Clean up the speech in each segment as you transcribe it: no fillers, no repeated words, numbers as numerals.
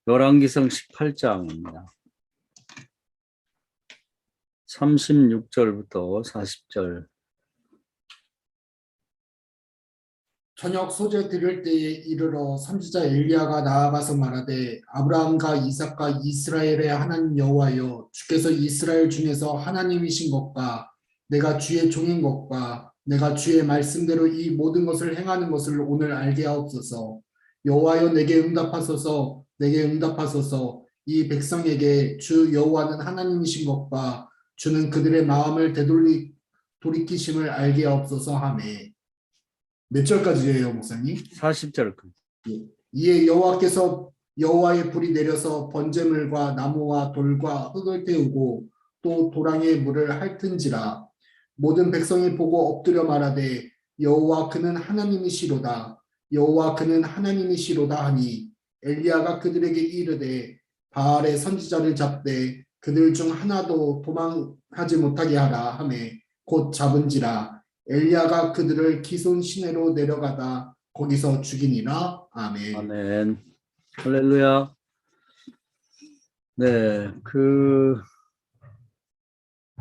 열왕기상 18장입니다. 36절부터 40절. 저녁 소재 드릴 때에 이르러 선지자 엘리야가 나아가서 말하되 아브라함과 이삭과 이스라엘의 하나님 여호와여, 주께서 이스라엘 중에서 하나님이신 것과 내가 주의 종인 것과 내가 주의 말씀대로 이 모든 것을 행하는 것을 오늘 알게 하옵소서. 여호와여, 내게 응답하소서. 내게 응답하소서. 이 백성에게 주 여호와는 하나님이신 것과 주는 그들의 마음을 돌이키심을 알게 하옵소서 하매. 몇 절까지예요, 목사님? 40절까지. 이에 여호와께서 여호와의 불이 내려서 번제물과 나무와 돌과 흙을 태우고 또 도랑의 물을 핥은지라. 모든 백성이 보고 엎드려 말하되 여호와 그는 하나님이시로다. 여호와 그는 하나님이시로다 하니 엘리야가 그들에게 이르되 바알의 선지자를 잡되 그들 중 하나도 도망하지 못하게 하라 하매 곧 잡은지라. 엘리야가 그들을 기손 시내로 내려가다 거기서 죽이니라. 아멘. 아멘. 할렐루야. 네,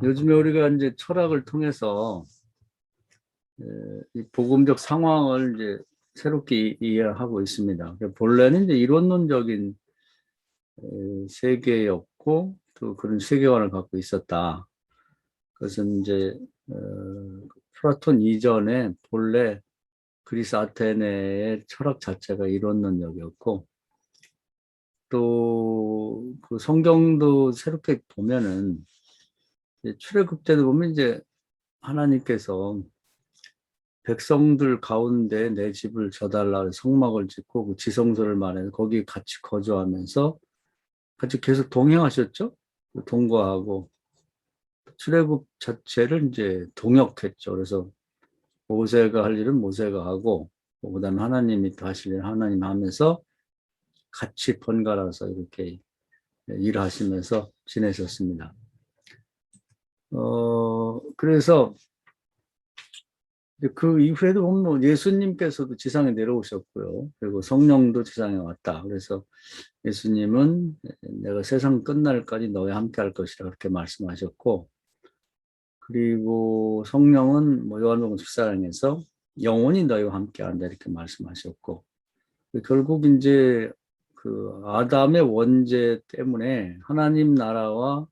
요즘에 우리가 이제 철학을 통해서 이 복음적 상황을 이제 새롭게 이해하고 있습니다. 본래는 이제 이론론적인 세계였고 또 그런 세계관을 갖고 있었다. 그것은 이제 플라톤 이전에 본래 그리스 아테네의 철학 자체가 이론론적이었고, 또 그 성경도 새롭게 보면은 출애굽 때도 보면 이제 하나님께서 백성들 가운데 내 집을 져달라 성막을 짓고 그 지성소를 말해서 거기 같이 거주하면서 같이 계속 동행하셨죠. 동거하고 출애굽 자체를 이제 동역했죠. 그래서 모세가 할 일은 모세가 하고, 그다음에 하나님이 또 하실 일은 하나님 하면서 같이 번갈아서 이렇게 일하시면서 지내셨습니다. 그래서 그 이후에도 보면 예수님께서도 지상에 내려오셨고요. 그리고 성령도 지상에 왔다. 그래서 예수님은 내가 세상 끝날까지 너와 함께 할 것이라 그렇게 말씀하셨고, 그리고 성령은 요한복음 14장에서 영원히 너희와 함께 한다 이렇게 말씀하셨고, 결국 이제 그 아담의 원죄 때문에 하나님 나라와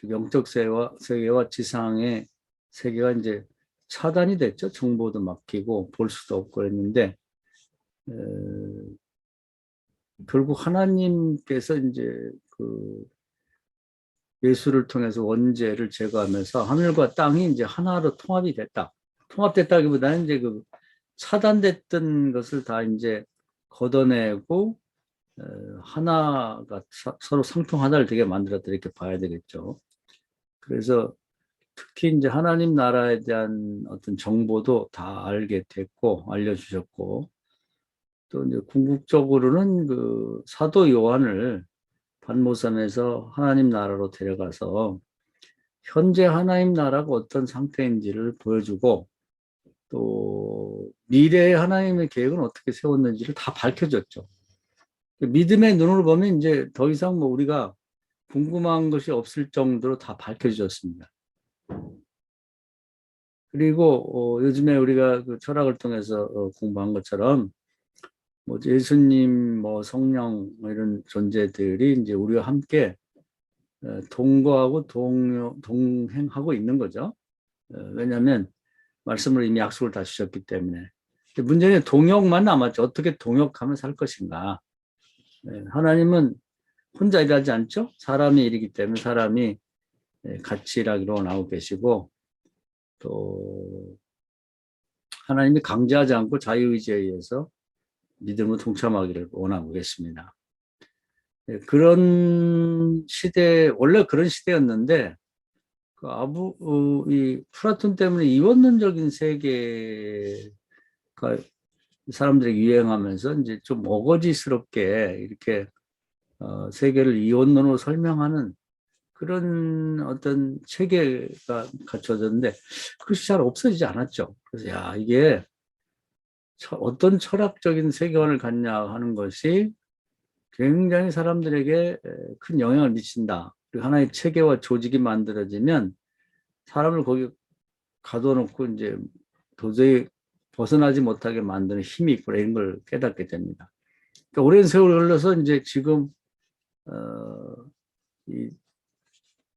영적 세계와 지상의 세계가 이제 차단이 됐죠. 정보도 막히고 볼 수도 없고 했는데, 결국 하나님께서 이제 그 예수를 통해서 원죄를 제거하면서 하늘과 땅이 이제 하나로 통합이 됐다. 통합됐다기보다는 이제 그 차단됐던 것을 다 이제 걷어내고 하나가 서로 상통하나를 되게 만들었다 이렇게 봐야 되겠죠. 그래서 특히 이제 하나님 나라에 대한 어떤 정보도 다 알게 됐고 알려주셨고, 또 이제 궁극적으로는 그 사도 요한을 반모섬에서 하나님 나라로 데려가서 현재 하나님 나라가 어떤 상태인지를 보여주고, 또 미래의 하나님의 계획은 어떻게 세웠는지를 다 밝혀줬죠. 믿음의 눈으로 보면 이제 더 이상 우리가 궁금한 것이 없을 정도로 다 밝혀졌습니다. 그리고 요즘에 우리가 그 철학을 통해서 공부한 것처럼 예수님, 성령 이런 존재들이 이제 우리와 함께 동거하고 동행하고 있는 거죠. 왜냐하면 말씀으로 이미 약속을 다 주셨기 때문에. 문제는 동역만 남았죠. 어떻게 동역하면 살 것인가. 하나님은 혼자 일하지 않죠. 사람이 일이기 때문에 사람이 같이 일하기로 나오고 계시고, 또 하나님이 강제하지 않고 자유의지에 의해서 믿음을 동참하기를 원하고 계십니다. 그런 시대, 원래 그런 시대였는데, 이 플라톤 때문에 이원론적인 세계가 사람들에게 유행하면서 이제 좀 어거지스럽게 이렇게 세계를 이원론으로 설명하는 그런 어떤 체계가 갖춰졌는데, 그것이 잘 없어지지 않았죠. 그래서 이게 어떤 철학적인 세계관을 갖냐 하는 것이 굉장히 사람들에게 큰 영향을 미친다. 그리고 하나의 체계와 조직이 만들어지면 사람을 거기 가둬놓고 이제 도저히 벗어나지 못하게 만드는 힘이 있구나 이런 걸 깨닫게 됩니다. 그러니까 오랜 세월이 흘러서 이제 지금 이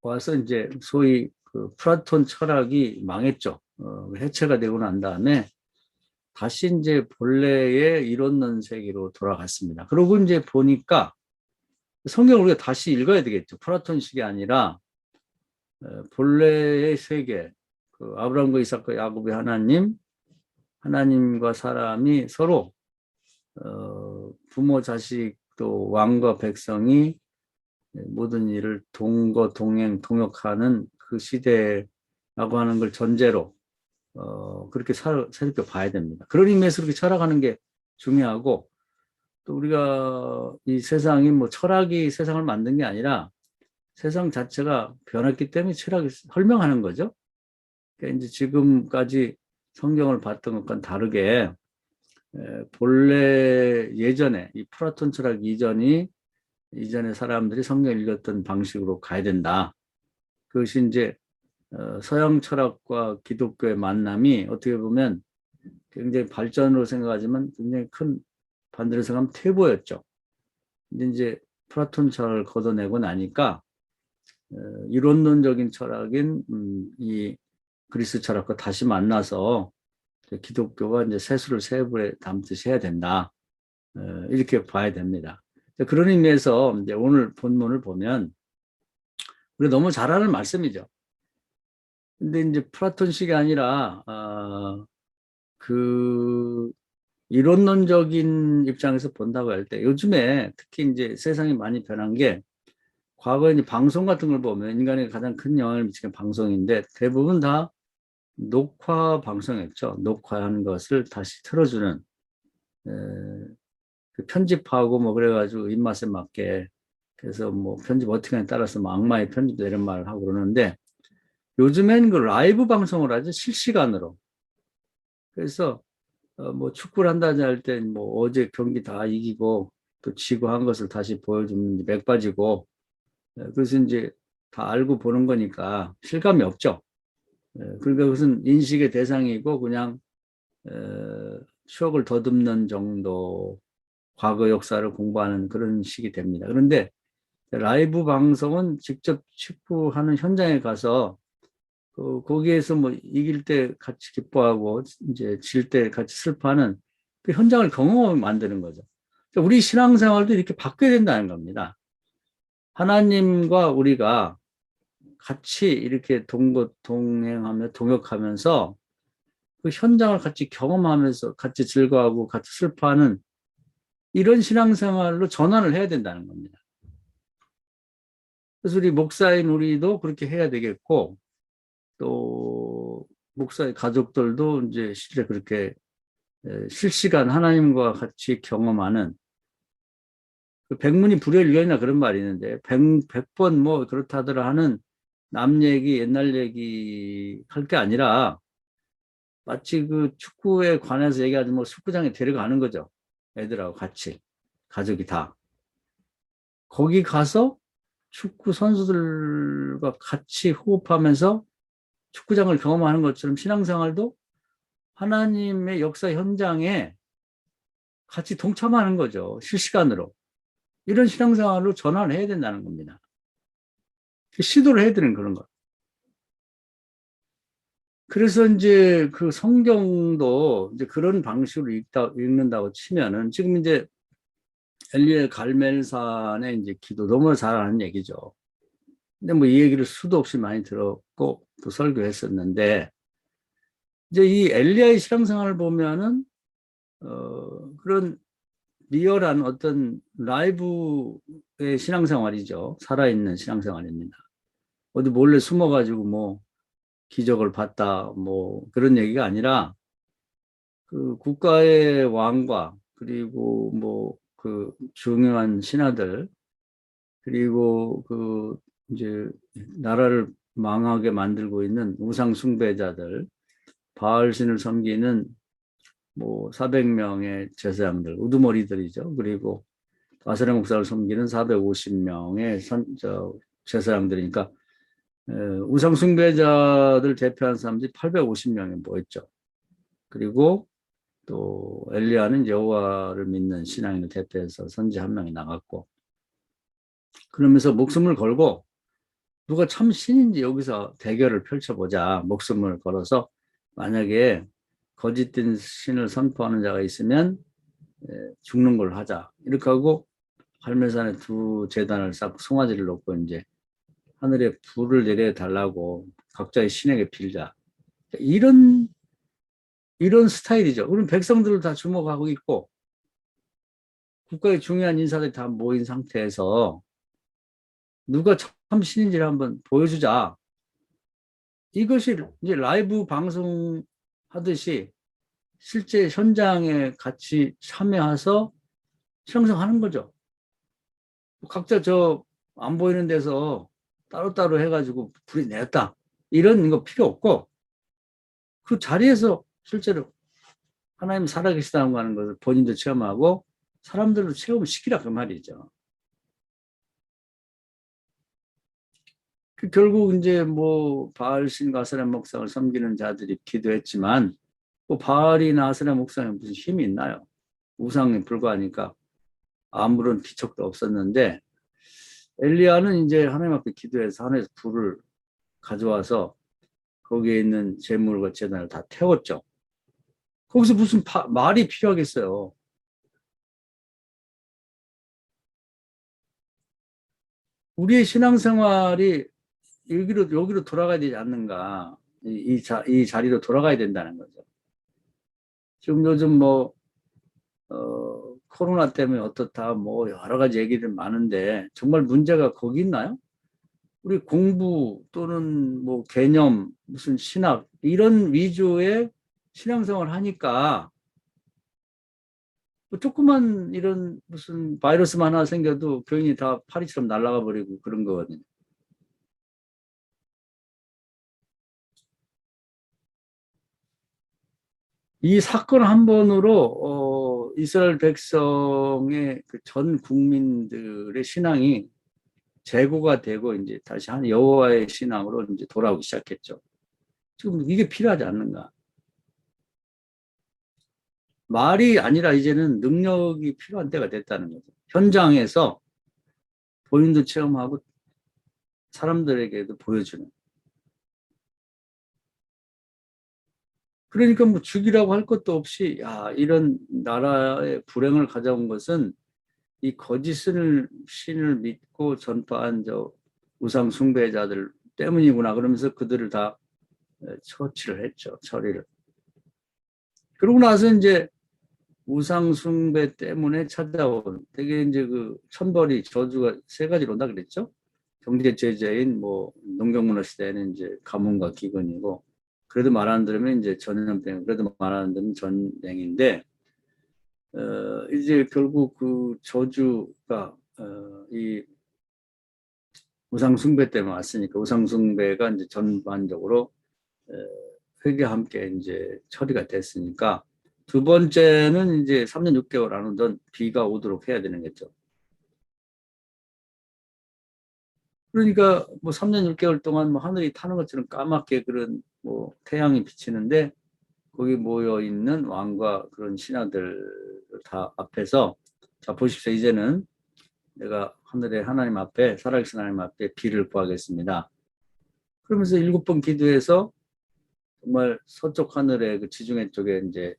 와서 이제 소위 그 플라톤 철학이 망했죠. 해체가 되고 난 다음에 다시 이제 본래의 이론론 세계로 돌아갔습니다. 그러고 이제 보니까 성경을 우리가 다시 읽어야 되겠죠. 플라톤식이 아니라 본래의 세계, 그 아브라함과 이삭과 야곱의 하나님, 하나님과 사람이 서로 부모, 자식, 또 왕과 백성이 모든 일을 동거, 동행, 동역하는 그 시대라고 하는 걸 전제로 그렇게 새롭게 봐야 됩니다. 그런 의미에서 그렇게 철학하는 게 중요하고, 또 우리가 이 세상이 뭐 철학이 세상을 만든 게 아니라 세상 자체가 변했기 때문에 철학이 설명하는 거죠. 그러니까 이제 지금까지 성경을 봤던 것과는 다르게 본래 예전에 이 플라톤 철학 이전에 사람들이 성경 읽었던 방식으로 가야 된다. 그것이 이제 서양 철학과 기독교의 만남이 어떻게 보면 굉장히 발전으로 생각하지만 굉장히 큰 반대로 생각하면 퇴보였죠. 근데 이제 플라톤 철학을 걷어내고 나니까 이론론적인 철학인 이 그리스 철학과 다시 만나서 기독교가 이제 세수를 세 불에 담듯이 해야 된다. 이렇게 봐야 됩니다. 그런 의미에서 이제 오늘 본문을 보면 우리가 너무 잘 아는 말씀이죠. 근데 이제 플라톤식이 아니라 그 이론론적인 입장에서 본다고 할 때 요즘에 특히 이제 세상이 많이 변한 게 과거에 이제 방송 같은 걸 보면 인간에게 가장 큰 영향을 미치는 방송인데 대부분 다 녹화 방송했죠. 녹화한 것을 다시 틀어주는 그 편집하고 뭐 그래가지고 입맛에 맞게 그래서 뭐 편집 어떻게 하냐에 따라서 뭐 악마의 편집 이런 말을 하고 그러는데 요즘엔 그 라이브 방송을 하죠. 실시간으로. 그래서 뭐 축구를 한다지 할 때 뭐 어제 경기 다 이기고 또 지고 한 것을 다시 보여주면 맥 빠지고 그래서 이제 다 알고 보는 거니까 실감이 없죠. 그러니까 그것은 인식의 대상이고 그냥 추억을 더듬는 정도 과거 역사를 공부하는 그런 식이 됩니다. 그런데 라이브 방송은 직접 축구하는 현장에 가서 거기에서 뭐 이길 때 같이 기뻐하고 이제 질 때 같이 슬퍼하는 그 현장을 경험하게 만드는 거죠. 그러니까 우리 신앙생활도 이렇게 바뀌어야 된다는 겁니다. 하나님과 우리가 같이 이렇게 동행하며 동역하면서 그 현장을 같이 경험하면서 같이 즐거워하고 같이 슬퍼하는 이런 신앙생활로 전환을 해야 된다는 겁니다. 그래서 우리 목사인 우리도 그렇게 해야 되겠고 또 목사의 가족들도 이제 실제 그렇게 실시간 하나님과 같이 경험하는 그 백문이 불여일견이나 그런 말이 있는데 100번 뭐 그렇다더라 하는 남 얘기 옛날 얘기 할 게 아니라 마치 그 축구에 관해서 얘기하지 뭐 축구장에 데려가는 거죠. 애들하고 같이 가족이 다 거기 가서 축구 선수들과 같이 호흡하면서 축구장을 경험하는 것처럼 신앙생활도 하나님의 역사 현장에 같이 동참하는 거죠. 실시간으로. 이런 신앙생활로 전환을 해야 된다는 겁니다. 시도를 해야 되는 그런 것. 그래서 이제 그 성경도 이제 그런 방식으로 읽는다고 치면은 지금 이제 엘리엘 갈멜산의 이제 기도 너무 잘 아는 얘기죠. 근데 뭐 이 얘기를 수도 없이 많이 들었고 또 설교했었는데 이제 이 엘리야의 신앙생활을 보면은 그런 리얼한 어떤 라이브의 신앙생활이죠. 살아있는 신앙생활입니다. 어디 몰래 숨어가지고 뭐 기적을 봤다 뭐 그런 얘기가 아니라 그 국가의 왕과 그리고 뭐 그 중요한 신하들 그리고 그 이제 나라를 망하게 만들고 있는 우상 숭배자들 바알신을 섬기는 뭐 400명의 제사장들 우두머리들이죠. 그리고 가스레 목사를 섬기는 450명의 제사장들이니까 우상 숭배자들 대표하는 사람들이 850명이 모였죠. 그리고 또 엘리야는 여호와를 믿는 신앙인을 대표해서 선지 한 명이 나갔고, 그러면서 목숨을 걸고 누가 참 신인지 여기서 대결을 펼쳐보자. 목숨을 걸어서 만약에 거짓된 신을 선포하는 자가 있으면 죽는 걸로 하자. 이렇게 하고 갈멜산에 두 제단을 쌓고 송아지를 놓고 이제 하늘에 불을 내려달라고 각자의 신에게 빌자. 이런 스타일이죠. 그럼 백성들을 다 주목하고 있고 국가의 중요한 인사들이 다 모인 상태에서 누가 참 신인지를 한번 보여주자. 이것이 이제 라이브 방송 하듯이 실제 현장에 같이 참여해서 형성하는 거죠. 각자 저 안 보이는 데서 따로따로 해가지고 불이 냈다. 이런 거 필요 없고 그 자리에서 실제로 하나님 살아계시다는 거 하는 것을 본인도 체험하고 사람들도 체험시키라 그 말이죠. 결국 이제 뭐 바알신 아스라 목상을 섬기는 자들이 기도했지만 뭐 바알이나 아스라 목상에 무슨 힘이 있나요? 우상에 불과하니까 아무런 기척도 없었는데 엘리야는 이제 하나님 앞에 기도해서 하늘에서 불을 가져와서 거기에 있는 제물과 제단을 다 태웠죠. 거기서 무슨 말이 필요하겠어요. 우리의 신앙생활이 여기로 돌아가야 되지 않는가. 이 자리로 돌아가야 된다는 거죠. 지금 요즘 코로나 때문에 어떻다, 뭐, 여러 가지 얘기들 많은데, 정말 문제가 거기 있나요? 우리 공부 또는 뭐 개념, 무슨 신학, 이런 위주의 신앙생활 하니까, 뭐 조그만 이런 무슨 바이러스만 하나 생겨도 교인이 다 파리처럼 날아가 버리고 그런 거거든요. 이 사건 한 번으로 이스라엘 백성의 그 전 국민들의 신앙이 재고가 되고 이제 다시 한 여호와의 신앙으로 이제 돌아오기 시작했죠. 지금 이게 필요하지 않는가? 말이 아니라 이제는 능력이 필요한 때가 됐다는 거죠. 현장에서 본인도 체험하고 사람들에게도 보여주는. 그러니까 뭐 죽이라고 할 것도 없이 야, 이런 나라의 불행을 가져온 것은 이 거짓을 신을 믿고 전파한 저 우상 숭배자들 때문이구나. 그러면서 그들을 다 처치를 했죠. 처리를. 그러고 나서 이제 우상 숭배 때문에 찾아온 되게 이제 그 천벌이 저주가 세 가지로 온다 그랬죠. 경제 제재인 뭐 농경문화 시대에는 이제 가뭄과 기근이고 그래도 말 안 들으면 이제 전염병, 그래도 말 안 들으면 전쟁인데 이제 결국 그 저주가 이 우상숭배 때문에 왔으니까 우상숭배가 이제 전반적으로 회개와 함께 이제 처리가 됐으니까 두 번째는 이제 3년 6개월 안 오던 비가 오도록 해야 되는 거죠. 그러니까 뭐 3년 6개월 동안 뭐 하늘이 타는 것처럼 까맣게 그런 뭐 태양이 비치는데 거기 모여 있는 왕과 그런 신하들 다 앞에서 자 보십시오. 이제는 내가 하늘의 하나님 앞에 살아계신 하나님 앞에 비를 구하겠습니다. 그러면서 7번 기도해서 정말 서쪽 하늘의 그 지중해 쪽에 이제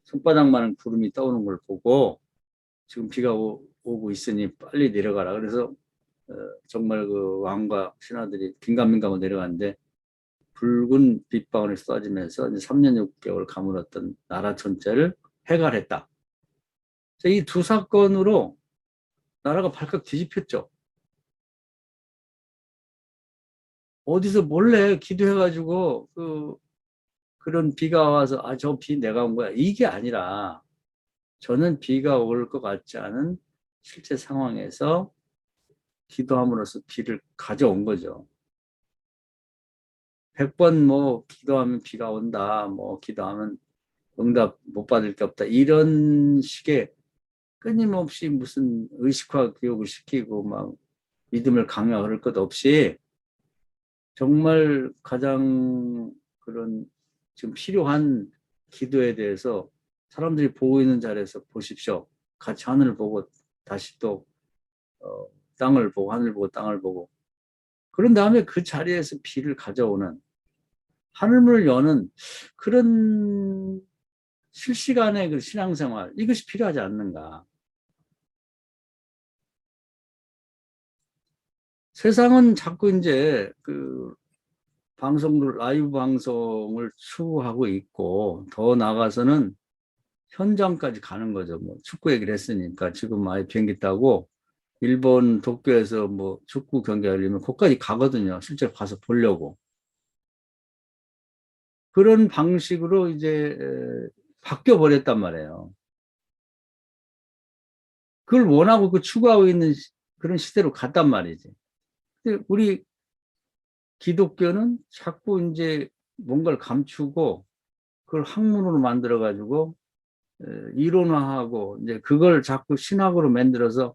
손바닥만한 구름이 떠오는 걸 보고 지금 비가 오고 있으니 빨리 내려가라. 그래서 정말 그 왕과 신하들이 긴가민가하고 내려갔는데 붉은 빗방울이 쏟아지면서 이제 3년 6개월 가물었던 나라 전체를 해갈했다. 이 두 사건으로 나라가 발칵 뒤집혔죠. 어디서 몰래 기도해가지고 그런 비가 와서 저 비 내가 온 거야. 이게 아니라 저는 비가 올 것 같지 않은 실제 상황에서 기도함으로써 비를 가져온 거죠. 100번 뭐 기도하면 비가 온다. 뭐 기도하면 응답 못 받을 게 없다. 이런 식의 끊임없이 무슨 의식화 교육을 시키고 막 믿음을 강요할 것 없이 정말 가장 그런 지금 필요한 기도에 대해서 사람들이 보고 있는 자리에서 보십시오. 같이 하늘을 보고 다시 또 땅을 보고 하늘 보고 땅을 보고 그런 다음에 그 자리에서 비를 가져오는 하늘문을 여는 그런 실시간의 그 신앙생활 이것이 필요하지 않는가. 세상은 자꾸 이제 그 방송을 라이브 방송을 추구하고 있고 더 나아가서는 현장까지 가는 거죠. 뭐 축구 얘기를 했으니까 지금 아예 비행기 타고 일본 도쿄에서 뭐 축구 경기 하려면 거기까지 가거든요. 실제로 가서 보려고. 그런 방식으로 이제 바뀌어 버렸단 말이에요. 그걸 원하고 그 추구하고 있는 그런 시대로 갔단 말이지. 근데 우리 기독교는 자꾸 이제 뭔가를 감추고 그걸 학문으로 만들어 가지고 이론화하고 이제 그걸 자꾸 신학으로 만들어서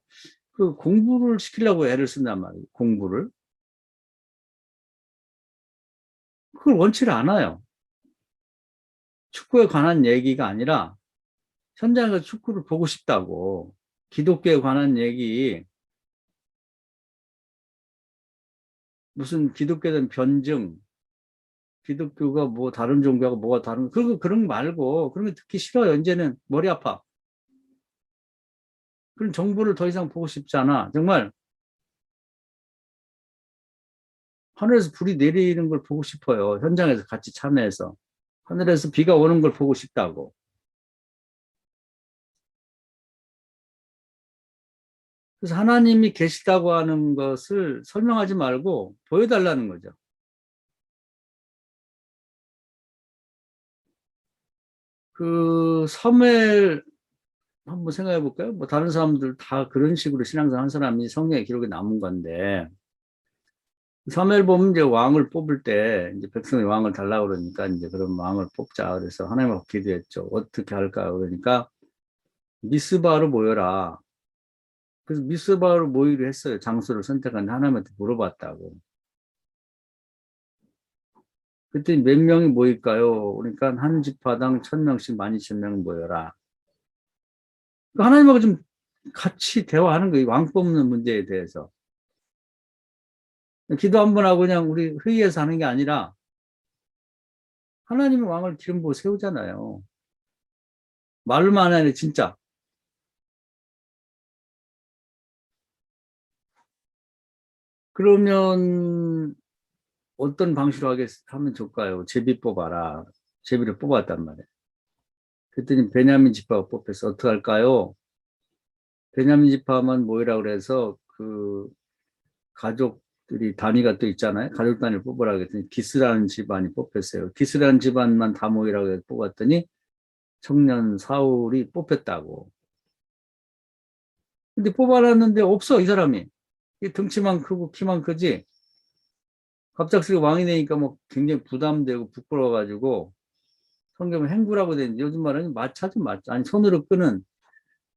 그 공부를 시키려고 애를 쓴단 말이에요. 공부를. 그걸 원치를 않아요. 축구에 관한 얘기가 아니라 현장에서 축구를 보고 싶다고. 기독교에 관한 얘기, 무슨 기독교에 대한 변증, 기독교가 뭐 다른 종교하고 뭐가 다른, 그런 거 말고, 그런 거 듣기 싫어요. 이제는 머리 아파. 그런 정보를 더 이상 보고 싶지 않아. 정말 하늘에서 불이 내리는 걸 보고 싶어요. 현장에서 같이 참여해서. 하늘에서 비가 오는 걸 보고 싶다고. 그래서 하나님이 계시다고 하는 것을 설명하지 말고 보여달라는 거죠. 그 사무엘 한번 생각해 볼까요? 뭐 다른 사람들 다 그런 식으로 신앙생활 한 사람이 성경의 기록에 남은 건데 사무엘 보면 이제 왕을 뽑을 때 이제 백성이 왕을 달라고 그러니까 이제 그런 왕을 뽑자 그래서 하나님 앞에 기도했죠. 어떻게 할까 그러니까 미스바로 모여라. 그래서 미스바로 모이기로 했어요. 장소를 선택하는데 하나님한테 물어봤다고. 그랬더니 몇 명이 모일까요? 그러니까 한 지파당 1,000명씩 12,000명 모여라. 하나님하고 좀 같이 대화하는 거예요. 왕 뽑는 문제에 대해서. 기도 한 번 하고 그냥 우리 회의에서 하는 게 아니라 하나님의 왕을 기름 부어 세우잖아요. 말로만 하는 진짜. 그러면 어떤 방식으로 하면 좋을까요? 제비 뽑아라. 제비를 뽑았단 말이에요. 그랬더니 베냐민 지파가 뽑혀서 어떻게 할까요? 베냐민 지파만 모이라 그래서 그 가족들이 단위가 또 있잖아요. 가족 단위를 뽑으라 그랬더니 기스라는 집안이 뽑혔어요. 기스라는 집안만 다 모이라고 해서 뽑았더니 청년 사울이 뽑혔다고. 근데 뽑아놨는데 없어, 이 사람이. 덩치만 크고 키만 크지. 갑작스레 왕이 되니까 뭐 굉장히 부담되고 부끄러워가지고 성경은 행구라고 돼 있는데 요즘 말은 마차죠, 마차. 아니, 손으로 끄는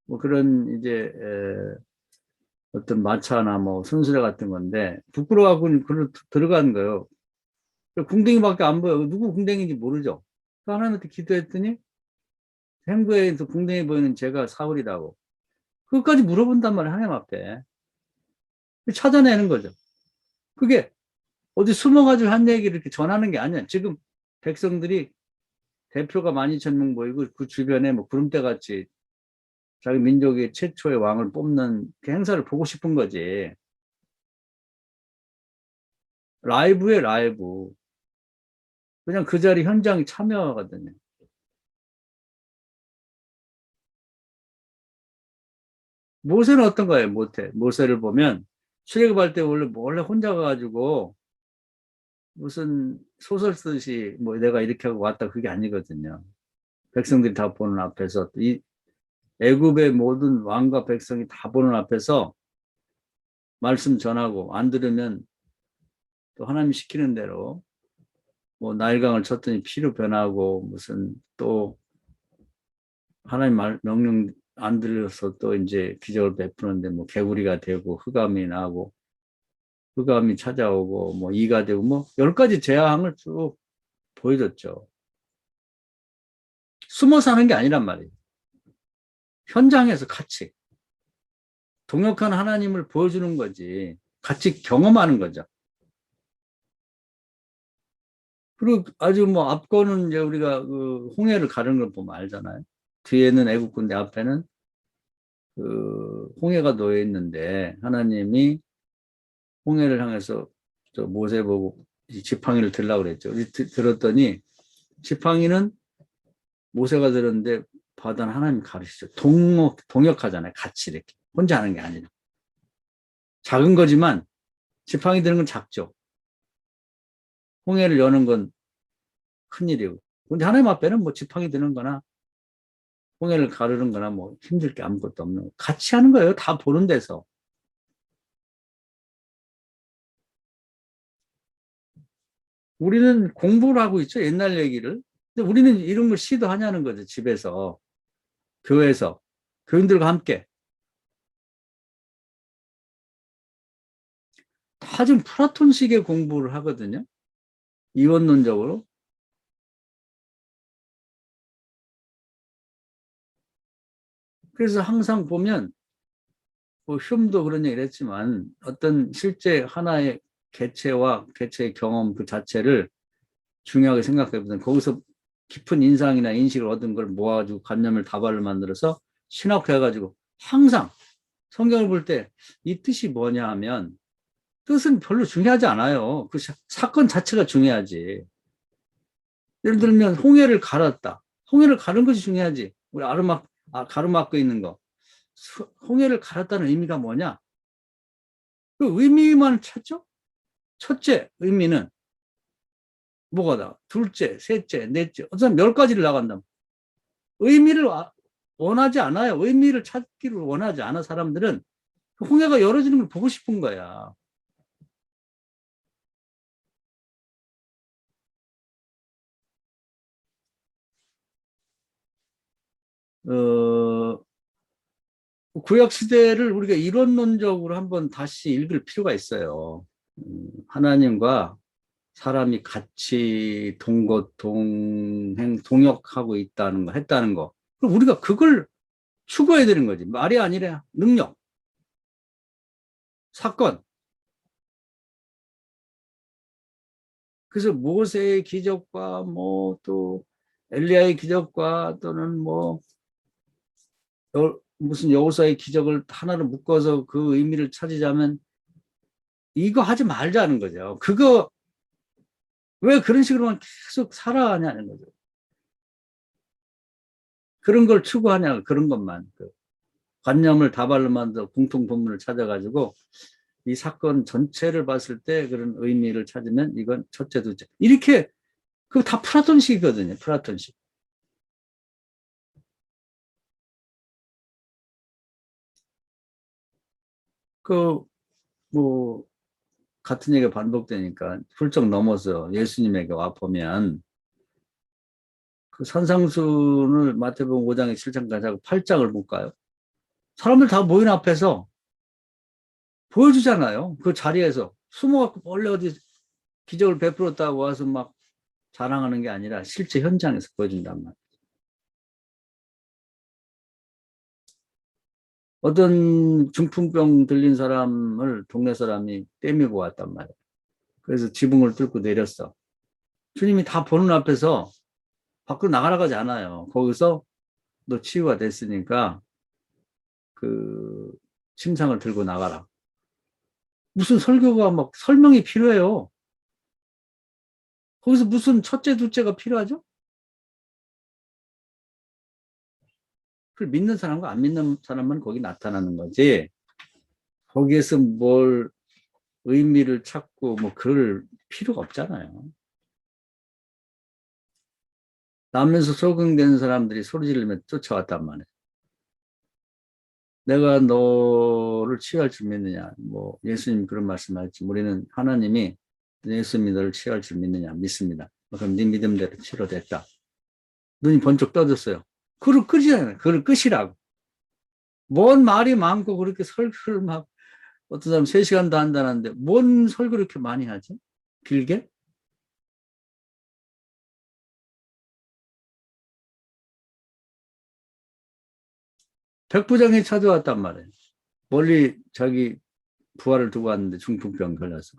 뭐 그런 이제 어떤 마차나 뭐 순수레 같은 건데 부끄러워하고 그걸 들어가는 거예요. 궁뎅이밖에 안 보여. 누구 궁뎅이인지 모르죠. 하나님한테 기도했더니 행구에서 궁뎅이 보이는 제가 사울이라고. 그것까지 물어본단 말이에요, 하나님 앞에. 찾아내는 거죠. 그게 어디 숨어가지고 한 얘기를 이렇게 전하는 게 아니야. 지금 백성들이 대표가 12,000명 모이고 그 주변에 뭐 구름대 같이 자기 민족의 최초의 왕을 뽑는 그 행사를 보고 싶은 거지. 라이브에 라이브. 그냥 그 자리 현장에 참여하거든요. 모세는 어떤 거예요? 모세를 보면 출애굽할 때 원래 혼자 가가지고 무슨 소설 쓰듯이 뭐 내가 이렇게 하고 왔다 그게 아니거든요. 백성들이 다 보는 앞에서 이 애굽의 모든 왕과 백성이 다 보는 앞에서 말씀 전하고 안 들으면 또 하나님 시키는 대로 뭐 나일강을 쳤더니 피로 변하고 무슨 또 하나님 명령 안 들려서 또 이제 기적을 베푸는데 뭐 개구리가 되고 흑암이 나고 흑암이 찾아오고 뭐 이가 되고 뭐 10가지 재앙을 쭉 보여줬죠. 숨어 사는 게 아니란 말이에요. 현장에서 같이 동역한 하나님을 보여주는 거지. 같이 경험하는 거죠. 그리고 아주 뭐 앞거는 이제 우리가 그 홍해를 가르는 걸 보면 알잖아요. 뒤에는 애국 군대, 앞에는 그 홍해가 놓여 있는데 하나님이 홍해를 향해서 저 모세 보고 지팡이를 들라고 그랬죠. 들었더니 지팡이는 모세가 들었는데 바다는 하나님이 가르치죠. 동역하잖아요. 같이 이렇게. 혼자 하는 게 아니라. 작은 거지만 지팡이 드는 건 작죠. 홍해를 여는 건 큰일이고. 근데 하나님 앞에는 뭐 지팡이 드는 거나 홍해를 가르는 거나 뭐 힘들 게 아무것도 없는 거. 같이 하는 거예요. 다 보는 데서. 우리는 공부를 하고 있죠. 옛날 얘기를. 근데 우리는 이런 걸 시도하냐는 거죠. 집에서. 교회에서. 교인들과 함께. 다 좀 플라톤식의 공부를 하거든요. 이원론적으로. 그래서 항상 보면 뭐 흉도 그런 얘기를 했지만 어떤 실제 하나의 개체와 개체의 경험 그 자체를 중요하게 생각해보면 거기서 깊은 인상이나 인식을 얻은 걸 모아가지고 관념을 다발을 만들어서 신학해가지고 항상 성경을 볼 때 이 뜻이 뭐냐 하면 뜻은 별로 중요하지 않아요. 그 사건 자체가 중요하지. 예를 들면 홍해를 갈았다. 홍해를 가른 것이 중요하지. 우리 가로막고 있는 거. 홍해를 갈았다는 의미가 뭐냐? 그 의미만 찾죠? 첫째 의미는 뭐가다? 둘째, 셋째, 넷째. 어떤 10가지를 나간다. 의미를 원하지 않아요. 의미를 찾기를 원하지 않아 사람들은 홍해가 열어지는 걸 보고 싶은 거야. 어, 구약 시대를 우리가 이론론적으로 한번 다시 읽을 필요가 있어요. 하나님과 사람이 같이 동역하고 있다는 거, 했다는 거. 그럼 우리가 그걸 추구해야 되는 거지. 말이 아니라 능력, 사건. 그래서 모세의 기적과 뭐 또 엘리야의 기적과 또는 뭐 무슨 여호사의 기적을 하나로 묶어서 그 의미를 찾으자면 이거 하지 말자는 거죠. 그거 왜 그런 식으로만 계속 살아가냐는 거죠. 그런 걸 추구하냐, 그런 것만. 그 관념을 다발로 만들어 공통분모를 찾아가지고 이 사건 전체를 봤을 때 그런 의미를 찾으면 이건 첫째, 둘째. 이렇게, 그거 다 플라톤식이거든요. 플라톤식. 그, 뭐, 같은 얘기가 반복되니까 훌쩍 넘어서 예수님에게 와보면 그 산상순을 마태복음 5장에 7장까지 하고 8장을 볼까요? 사람들 다 모인 앞에서 보여주잖아요. 그 자리에서 숨어갖고 원래 어디 기적을 베풀었다고 와서 막 자랑하는 게 아니라 실제 현장에서 보여준단 말이에요. 어떤 중풍병 들린 사람을 동네 사람이 떼미고 왔단 말이에요. 그래서 지붕을 뚫고 내렸어. 주님이 다 보는 앞에서 밖으로 나가라가지 않아요. 거기서 너 치유가 됐으니까 그 침상을 들고 나가라. 무슨 설교가 막 설명이 필요해요. 거기서 무슨 첫째, 둘째가 필요하죠? 그걸 믿는 사람과 안 믿는 사람만 거기 나타나는 거지. 거기에서 뭘 의미를 찾고 뭐 그럴 필요가 없잖아요. 나면서 소경된 사람들이 소리 지르며 쫓아왔단 말이에요. 내가 너를 치유할 줄 믿느냐. 뭐 예수님 그런 말씀하셨지. 우리는 하나님이 예수님이 너를 치유할 줄 믿느냐. 믿습니다. 그럼 네 믿음대로 치료됐다. 눈이 번쩍 떠졌어요. 그걸 끄시라고. 그걸 끄시라고. 뭔 말이 많고 그렇게 설교를 막 어떤 사람 3시간도 한다는데 뭔 설교를 이렇게 많이 하지? 길게? 백부장이 찾아왔단 말이에요. 멀리 자기 부하를 두고 왔는데 중풍병 걸려서.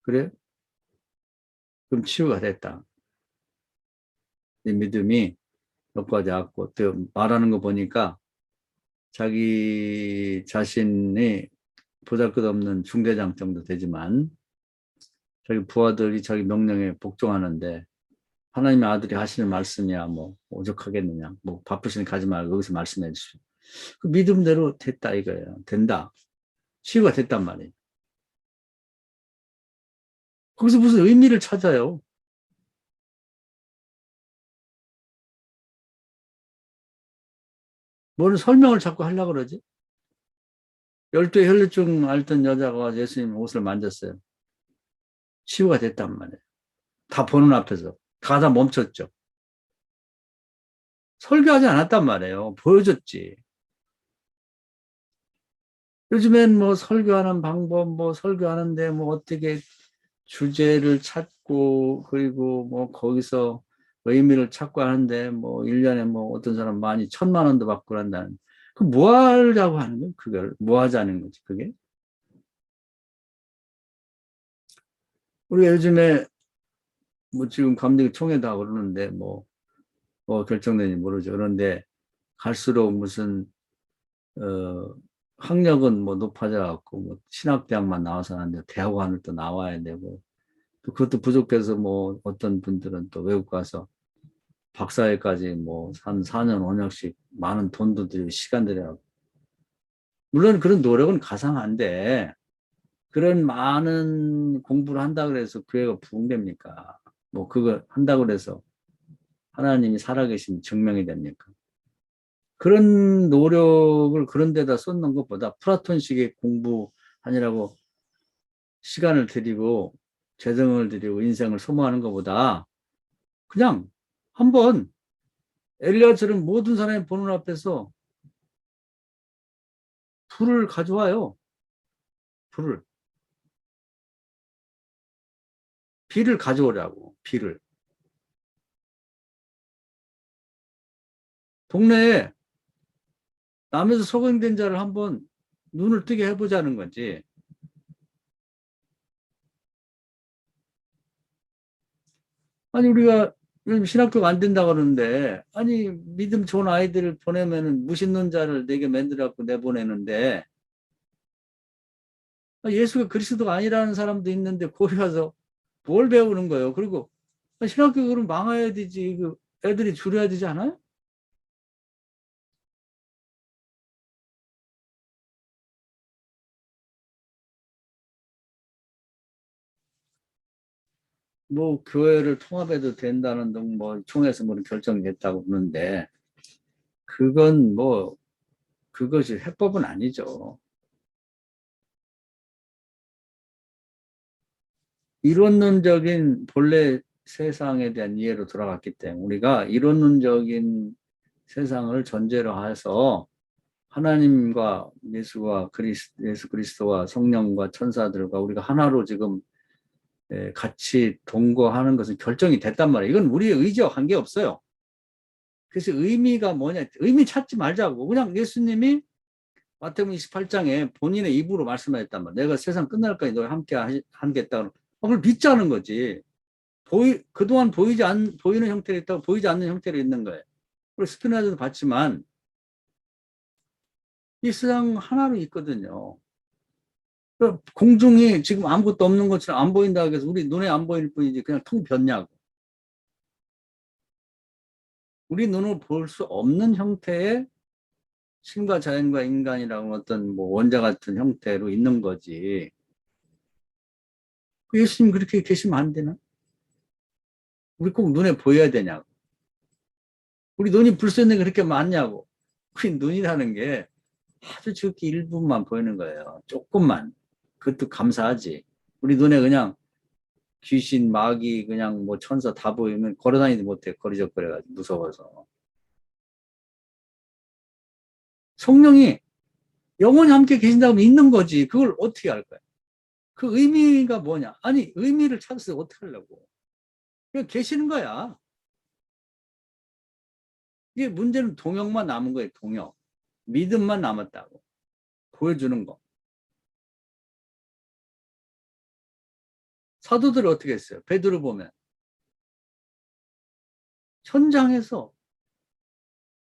그래? 그럼 치유가 됐다. 이 믿음이 여기까지 왔고, 또 말하는 거 보니까 자기 자신이 보잘것없는 중대장 정도 되지만 자기 부하들이 자기 명령에 복종하는데 하나님의 아들이 하시는 말씀이야 뭐 오죽하겠느냐. 뭐 바쁘시니 가지 말고 여기서 말씀해 주시오. 그 믿음대로 됐다 이거예요. 된다. 치유가 됐단 말이에요. 거기서 무슨 의미를 찾아요. 뭘 설명을 자꾸 하려고 그러지? 12의 혈루증 앓던 여자가 예수님 옷을 만졌어요. 치유가 됐단 말이에요. 다 보는 앞에서. 다 멈췄죠. 설교하지 않았단 말이에요. 보여줬지. 요즘엔 뭐 설교하는 방법, 뭐 설교하는데 뭐 어떻게 주제를 찾고 그리고 뭐 거기서 의미를 찾고 하는데 뭐 1년에 뭐 어떤 사람 많이 1,000만 원도 받고 한다는. 그 뭐 하려고 하는 거예요? 그걸 뭐 하자는 거지, 그게? 우리가 요즘에 뭐 지금 감독이 총회도 하고 그러는데 뭐 결정되는지 모르죠. 그런데 갈수록 무슨 어 학력은 뭐 높아져 갖고 뭐 신학대학만 나와서 하는데 대학원을 또 나와야 되고 또 그것도 부족해서 뭐 어떤 분들은 또 외국 가서 박사회까지 뭐 한 4년 5년씩 많은 돈도 들이고 시간 들여고 물론 그런 노력은 가상한데 그런 많은 공부를 한다 그래서 교회가 부흥됩니까? 뭐 그거 한다 그래서 하나님이 살아계신 증명이 됩니까? 그런 노력을 그런 데다 쏟는 것보다 플라톤식의 공부하느라고 시간을 들이고 재정을 들이고 인생을 소모하는 것보다 그냥 한번 엘리야처럼 모든 사람이 보는 앞에서 불을 가져와요. 불을. 비를 가져오라고. 비를. 동네에 남에서 소경된 자를 한번 눈을 뜨게 해보자는 거지. 아니 우리가 요즘 신학교가 안 된다 그러는데 아니 믿음 좋은 아이들을 보내면은 무신론 자를 내게 만들어갖고 내보내는데 예수가 그리스도가 아니라는 사람도 있는데 거기 가서 뭘 배우는 거예요. 그리고 신학교 그럼 망해야 되지. 그 애들이 줄여야 되지 않아요? 뭐 교회를 통합해도 된다는 등 뭐 총회에서 뭐 결정이 됐다고 그러는데 그건 뭐 그것이 해법은 아니죠. 이론론적인 본래 세상에 대한 이해로 돌아갔기 때문에 우리가 이론론적인 세상을 전제로 해서 하나님과 예수 그리스도와 성령과 천사들과 우리가 하나로 지금 같이 동거하는 것은 결정이 됐단 말이에요. 이건 우리의 의지와 관계없어요. 그래서 의미가 뭐냐? 의미 찾지 말자고. 그냥 예수님이 마태복음 28장에 본인의 입으로 말씀하셨단 말이에요. 내가 세상 끝날까지 너와 함께 하겠다. 그걸 믿자는 거지. 그동안 보이는 형태로 있다고 보이지 않는 형태로 있는 거예요. 그리고 스피노자도 봤지만 이 세상 하나로 있거든요. 그러니까 공중이 지금 아무것도 없는 것처럼 안 보인다고 해서 우리 눈에 안 보일 뿐이지 그냥 텅 빈냐고. 우리 눈으로 볼 수 없는 형태의 신과 자연과 인간이라고 어떤 뭐 원자 같은 형태로 있는 거지. 예수님 그렇게 계시면 안 되나? 우리 꼭 눈에 보여야 되냐고. 우리 눈이 불쏘는 게 그렇게 많냐고. 그 눈이라는 게 아주 적게 일부만 보이는 거예요. 조금만. 그것도 감사하지. 우리 눈에 그냥 귀신, 마귀, 그냥 뭐 천사 다 보이면 걸어다니지 못해. 거리적거려가지고 무서워서. 성령이 영원히 함께 계신다고 믿는 거지. 그걸 어떻게 할 거야? 그 의미가 뭐냐? 아니, 의미를 찾아서 어떻게 하려고? 그냥 계시는 거야. 이게 문제는 동역만 남은 거예요, 동역. 믿음만 남았다고. 보여주는 거. 사도들이 어떻게 했어요? 베드로 보면. 현장에서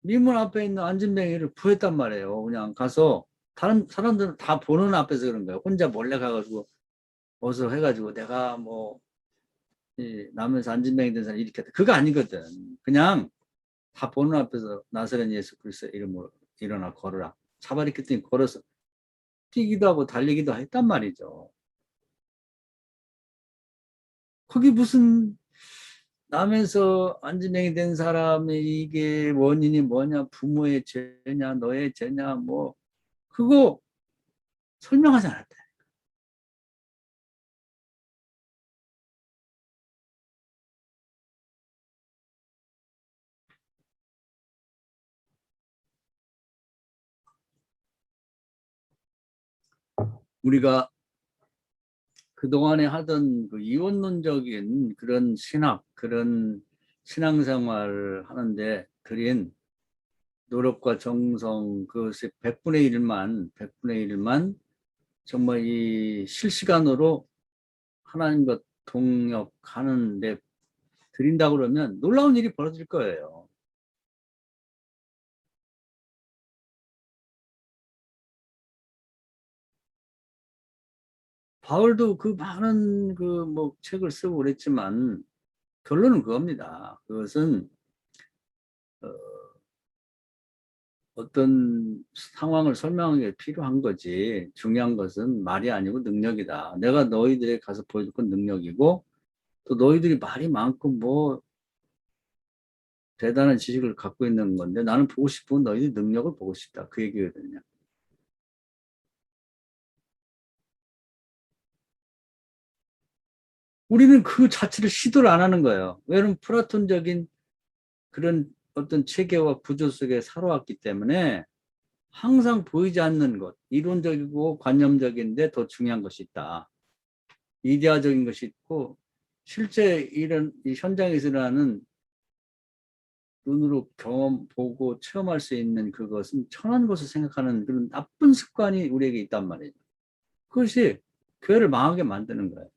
미문 앞에 있는 안진뱅이를 구했단 말이에요. 그냥 가서 다른 사람들은 다 보는 앞에서 그런 거예요. 혼자 몰래 가가지고 어서 해가지고 내가 뭐 나면서 안진뱅이 된 사람 이렇게 그거 아니거든. 그냥 다 보는 앞에서 나사렛 예수 그리스도 이름으로 일어나 걸으라. 차바리켰더니 걸어서 뛰기도 하고 달리기도 했단 말이죠. 거기 무슨 남에서 안진뱅이 된 사람의 이게 원인이 뭐냐, 부모의 죄냐, 너의 죄냐, 뭐 그거 설명하지 않았대. 우리가 그동안에 하던 그 이원론적인 그런 신학, 그런 신앙생활 하는데 들인 노력과 정성, 그것의 100분의 1만 정말 이 실시간으로 하나님과 동역하는데 드린다 그러면 놀라운 일이 벌어질 거예요. 바울도 그 많은 그 뭐 책을 쓰고 그랬지만 결론은 그겁니다. 그것은 어떤 상황을 설명하는 게 필요한 거지. 중요한 것은 말이 아니고 능력이다. 내가 너희들에 가서 보여줄 건 능력이고 또 너희들이 말이 많고 뭐 대단한 지식을 갖고 있는 건데 나는 보고 싶은 너희들 능력을 보고 싶다. 그 얘기거든요. 우리는 그 자체를 시도를 안 하는 거예요. 왜냐하면 플라톤적인 그런 어떤 체계와 구조 속에 살아왔기 때문에 항상 보이지 않는 것, 이론적이고 관념적인데 더 중요한 것이 있다. 이데아적인 것이 있고 실제 이런 이 현장에서 일어나는 눈으로 경험, 보고 체험할 수 있는 그것은 천한 것을 생각하는 그런 나쁜 습관이 우리에게 있단 말이에요. 그것이 교회를 망하게 만드는 거예요.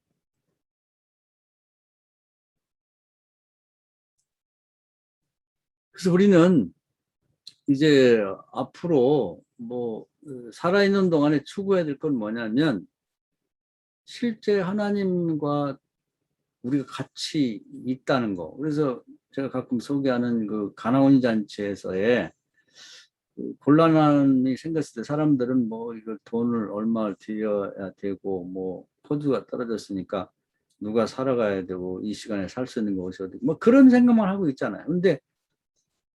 그래서 우리는 이제 앞으로 뭐 살아있는 동안에 추구해야 될 건 뭐냐면 실제 하나님과 우리가 같이 있다는 거. 그래서 제가 가끔 소개하는 그 가나온 잔치에서의 그 곤란함이 생겼을 때 사람들은 뭐 이걸 돈을 얼마 들여야 되고 뭐 포주가 떨어졌으니까 누가 살아가야 되고 이 시간에 살 수 있는 것이 어디 뭐 그런 생각만 하고 있잖아요. 근데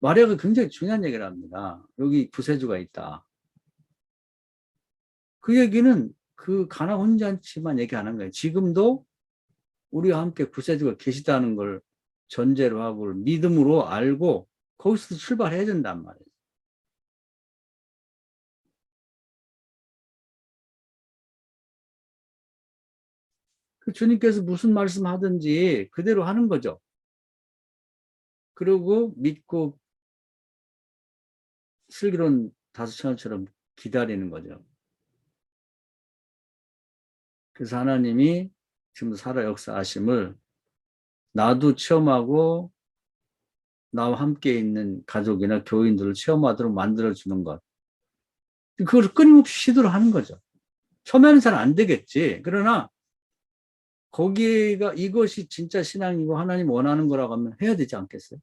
마리아가 굉장히 중요한 얘기를 합니다. 여기 구세주가 있다. 그 얘기는 그 가나 혼잔치만 얘기하는 거예요. 지금도 우리와 함께 구세주가 계시다는 걸 전제로 하고 믿음으로 알고 거기서 출발해야 된단 말이에요. 그 주님께서 무슨 말씀하든지 그대로 하는 거죠. 그리고 믿고 슬기로운 다섯처럼 기다리는 거죠. 그래서 하나님이 지금 살아 역사하심을 나도 체험하고 나와 함께 있는 가족이나 교인들을 체험하도록 만들어주는 것. 그걸 끊임없이 시도를 하는 거죠. 처음에는 잘 안 되겠지. 그러나 거기가 이것이 진짜 신앙이고 하나님 원하는 거라고 하면 해야 되지 않겠어요?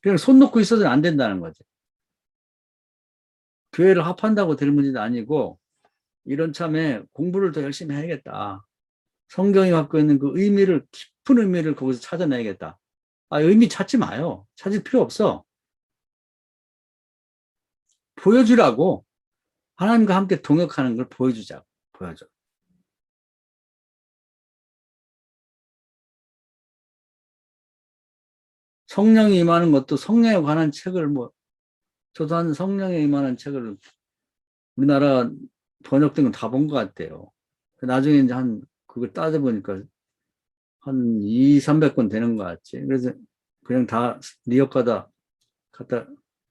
그냥 손 놓고 있어서는 안 된다는 거죠. 교회를 합한다고 될 문제도 아니고 이런 참에 공부를 더 열심히 해야겠다. 성경이 갖고 있는 그 의미를 깊은 의미를 거기서 찾아내야겠다. 아, 의미 찾지 마요. 찾을 필요 없어. 보여주라고 하나님과 함께 동역하는 걸 보여주자고 보여줘. 성령이 임하는 것도 성령에 관한 책을 뭐 저도 한 성령에 임하는 책을 우리나라 번역된 건 다 본 것 같아요. 나중에 이제 그걸 따져보니까 한 2, 300권 되는 것 같지. 그래서 그냥 다 리어카다 갖다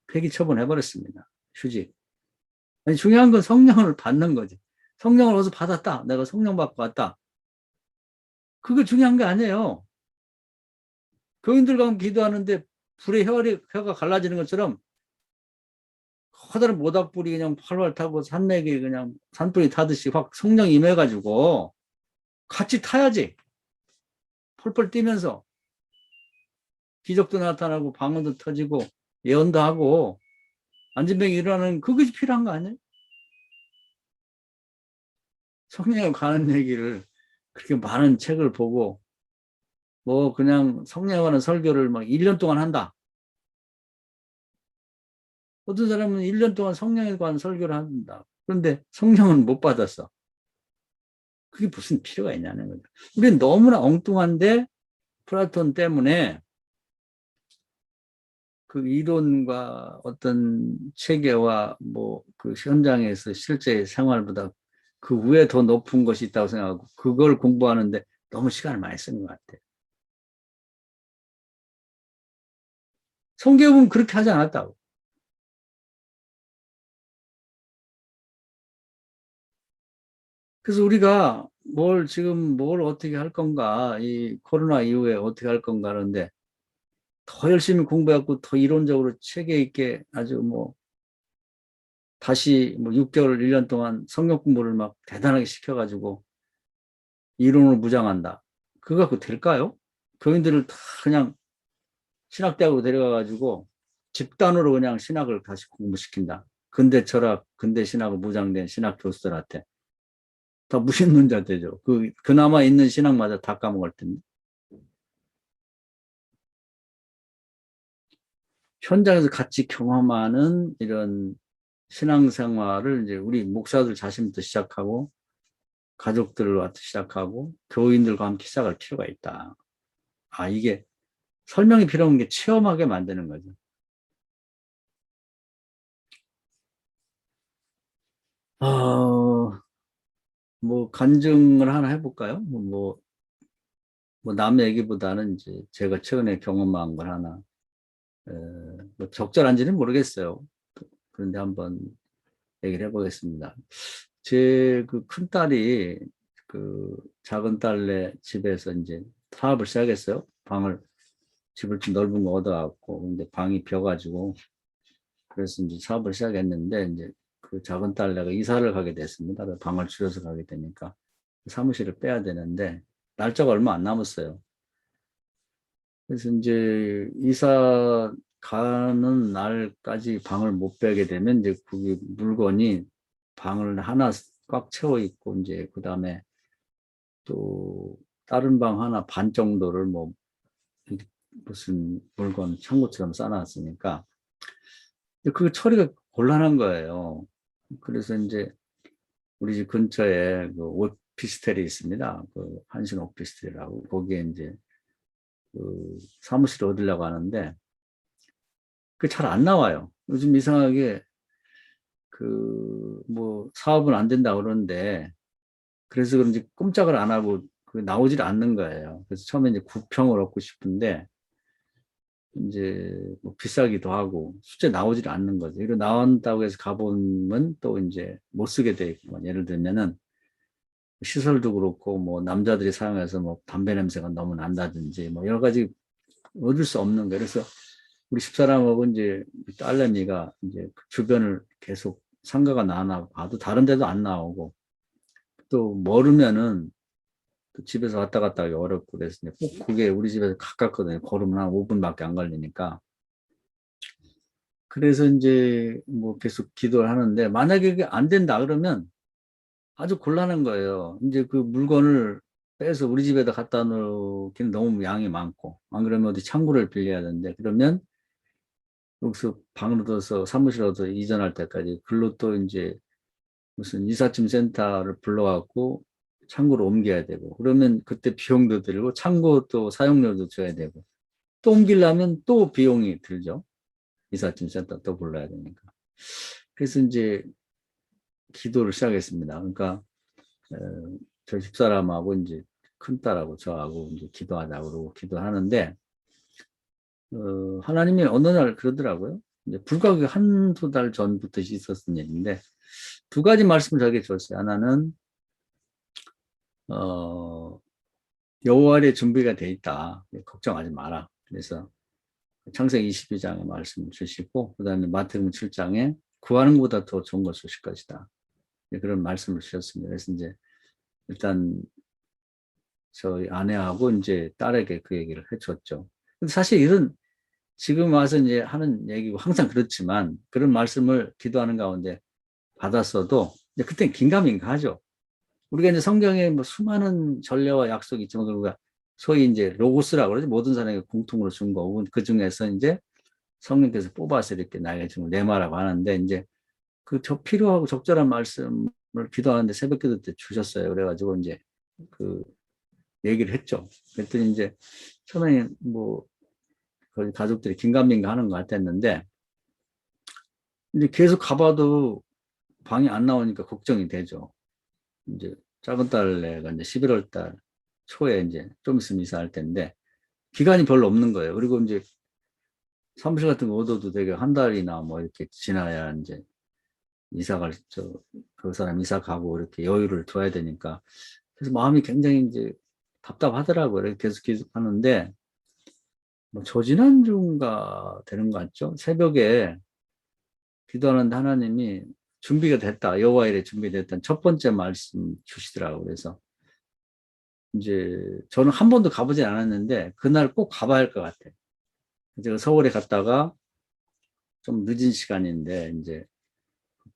폐기 처분해버렸습니다. 휴직. 아니, 중요한 건 성령을 받는 거지. 성령을 어디서 받았다. 내가 성령 받고 왔다. 그게 중요한 게 아니에요. 교인들 가면 기도하는데 불에 혀가 갈라지는 것처럼 커다란 모닥불이 그냥 활활 타고 산맥이 그냥 산불이 타듯이 확 성령 임해가지고 같이 타야지. 펄펄 뛰면서 기적도 나타나고 방언도 터지고 예언도 하고 안진병이 일어나는 그것이 필요한 거 아니에요? 성령에 관한 얘기를 그렇게 많은 책을 보고 뭐 그냥 성령에 관한 설교를 막 1년 동안 한다. 어떤 사람은 1년 동안 성령에 관한 설교를 한다. 그런데 성령은 못 받았어. 그게 무슨 필요가 있냐는 거죠. 우리는 너무나 엉뚱한데 플라톤 때문에 그 이론과 어떤 체계와 뭐 그 현장에서 실제 생활보다 그 위에 더 높은 것이 있다고 생각하고 그걸 공부하는데 너무 시간을 많이 쓰는 것 같아요. 성경은 그렇게 하지 않았다고. 그래서 우리가 지금 뭘 어떻게 할 건가, 이 코로나 이후에 어떻게 할 건가 하는데 더 열심히 공부하고 더 이론적으로 체계 있게 아주 뭐 다시 뭐 6개월, 1년 동안 성경 공부를 막 대단하게 시켜가지고 이론을 무장한다. 그거 갖고 될까요? 교인들을 다 그냥 신학대학으로 데려가가지고 집단으로 그냥 신학을 다시 공부시킨다. 근대 철학, 근대 신학을 무장된 신학 교수들한테. 다 무신론자 되죠. 그나마 있는 신학마저 다 까먹을 텐데. 현장에서 같이 경험하는 이런 신앙생활을 이제 우리 목사들 자신부터 시작하고 가족들과 시작하고 교인들과 함께 시작할 필요가 있다. 이게 설명이 필요 없는 게 체험하게 만드는 거죠. 뭐 간증을 하나 해볼까요? 뭐 남의 얘기보다는 이제 제가 최근에 경험한 걸 하나 뭐 적절한지는 모르겠어요. 그런데 한번 얘기를 해보겠습니다. 제 그 큰딸이 그 작은 딸네 집에서 이제 사업을 시작했어요. 집을 좀 넓은 거 얻어갖고, 근데 방이 비어가지고, 그래서 이제 사업을 시작했는데, 이제 그 작은 딸내가 이사를 가게 됐습니다. 방을 줄여서 가게 되니까 사무실을 빼야 되는데, 날짜가 얼마 안 남았어요. 그래서 이제 이사 가는 날까지 방을 못 빼게 되면, 이제 그 물건이 방을 하나 꽉 채워 있고, 이제 그 다음에 또 다른 방 하나 반 정도를 뭐 무슨 물건 창고처럼 쌓아놨으니까 그 처리가 곤란한 거예요. 그래서 이제 우리 집 근처에 그 오피스텔이 있습니다. 그 한신 오피스텔이라고 거기에 이제 그 사무실을 얻으려고 하는데 그 잘 안 나와요. 요즘 이상하게 그 뭐 사업은 안 된다 그러는데 그래서 그런지 꼼짝을 안 하고 그 나오질 않는 거예요. 그래서 처음에 이제 9평을 얻고 싶은데 이제 뭐 비싸기도 하고 실제 나오질 않는 거죠. 이리로 나온다고 해서 가보면 또 이제 못 쓰게 돼 있고 예를 들면은 시설도 그렇고 뭐 남자들이 사용해서 뭐 담배 냄새가 너무 난다든지 뭐 여러 가지 얻을 수 없는 거예요. 그래서 우리 집사람하고 이제 딸내미가 이제 그 주변을 계속 상가가 나나 봐도 다른 데도 안 나오고 또 멀으면은 또 집에서 왔다 갔다 하기 어렵고 그래서 꼭 그게 우리 집에서 가깝거든요. 걸으면 한 5분밖에 안 걸리니까. 그래서 이제 뭐 계속 기도를 하는데 만약에 이게 안 된다 그러면 아주 곤란한 거예요. 이제 그 물건을 빼서 우리 집에다 갖다 놓기는 너무 양이 많고 안 그러면 어디 창고를 빌려야 되는데 그러면 여기서 방을 얻어서 사무실 얻어서 이전할 때까지 글로 또 이제 무슨 이삿짐 센터를 불러갖고 창고로 옮겨야 되고 그러면 그때 비용도 들고 창고 또 사용료도 줘야 되고 또 옮기려면 또 비용이 들죠. 이삿짐 센터 또 불러야 되니까. 그래서 이제 기도를 시작했습니다. 그러니까 저 집사람하고 이제 큰딸하고 저하고 이제 기도하자고 그러고 기도하는데 하나님이 어느 날 그러더라고요. 이제 불과 한두 달 전부터 있었던 일인데 두 가지 말씀을 저에게 줬어요. 하나는 여호와의 준비가 돼 있다. 걱정하지 마라. 그래서 창세기 22장의 말씀을 주시고 그다음에 마태복음 7장에 구하는 것보다 더 좋은 것을 주실 것이다. 그런 말씀을 주셨습니다. 그래서 이제 일단 저희 아내하고 이제 딸에게 그 얘기를 해줬죠. 근데 사실 이런 지금 와서 이제 하는 얘기고 항상 그렇지만 그런 말씀을 기도하는 가운데 받았어도 이제 그때는 긴가민가하죠. 우리가 이제 성경에 뭐 수많은 전례와 약속이 있지만 우리가 소위 이제 로고스라고 그러죠. 모든 사람에게 공통으로 준 거고 그 중에서 이제 성령께서 뽑아서 이렇게 나에게 준 내마라고 하는데 이제 그 필요하고 적절한 말씀을 기도하는데 새벽 기도 때 주셨어요. 그래가지고 이제 그 얘기를 했죠. 그랬더니 이제 처음에 뭐 거기 가족들이 긴가민가 하는 것 같았는데 이제 계속 가봐도 방이 안 나오니까 걱정이 되죠. 이제 작은 딸내가 이제 11월 달 초에 이제 좀 있으면 이사할 텐데 기간이 별로 없는 거예요. 그리고 이제 사무실 같은 거 얻어도 되게 한 달이나 뭐 이렇게 지나야 이제 이사갈 그 사람 이사 가고 이렇게 여유를 둬야 되니까 그래서 마음이 굉장히 이제 답답하더라고요. 계속 하는데 뭐 조지난주인가 되는 것 같죠. 새벽에 기도하는데 하나님이 준비가 됐다. 여호와 일에 준비됐다는 첫 번째 말씀 주시더라고요. 그래서 이제 저는 한 번도 가보진 않았는데 그날 꼭 가봐야 할 것 같아요. 제가 서울에 갔다가 좀 늦은 시간인데 이제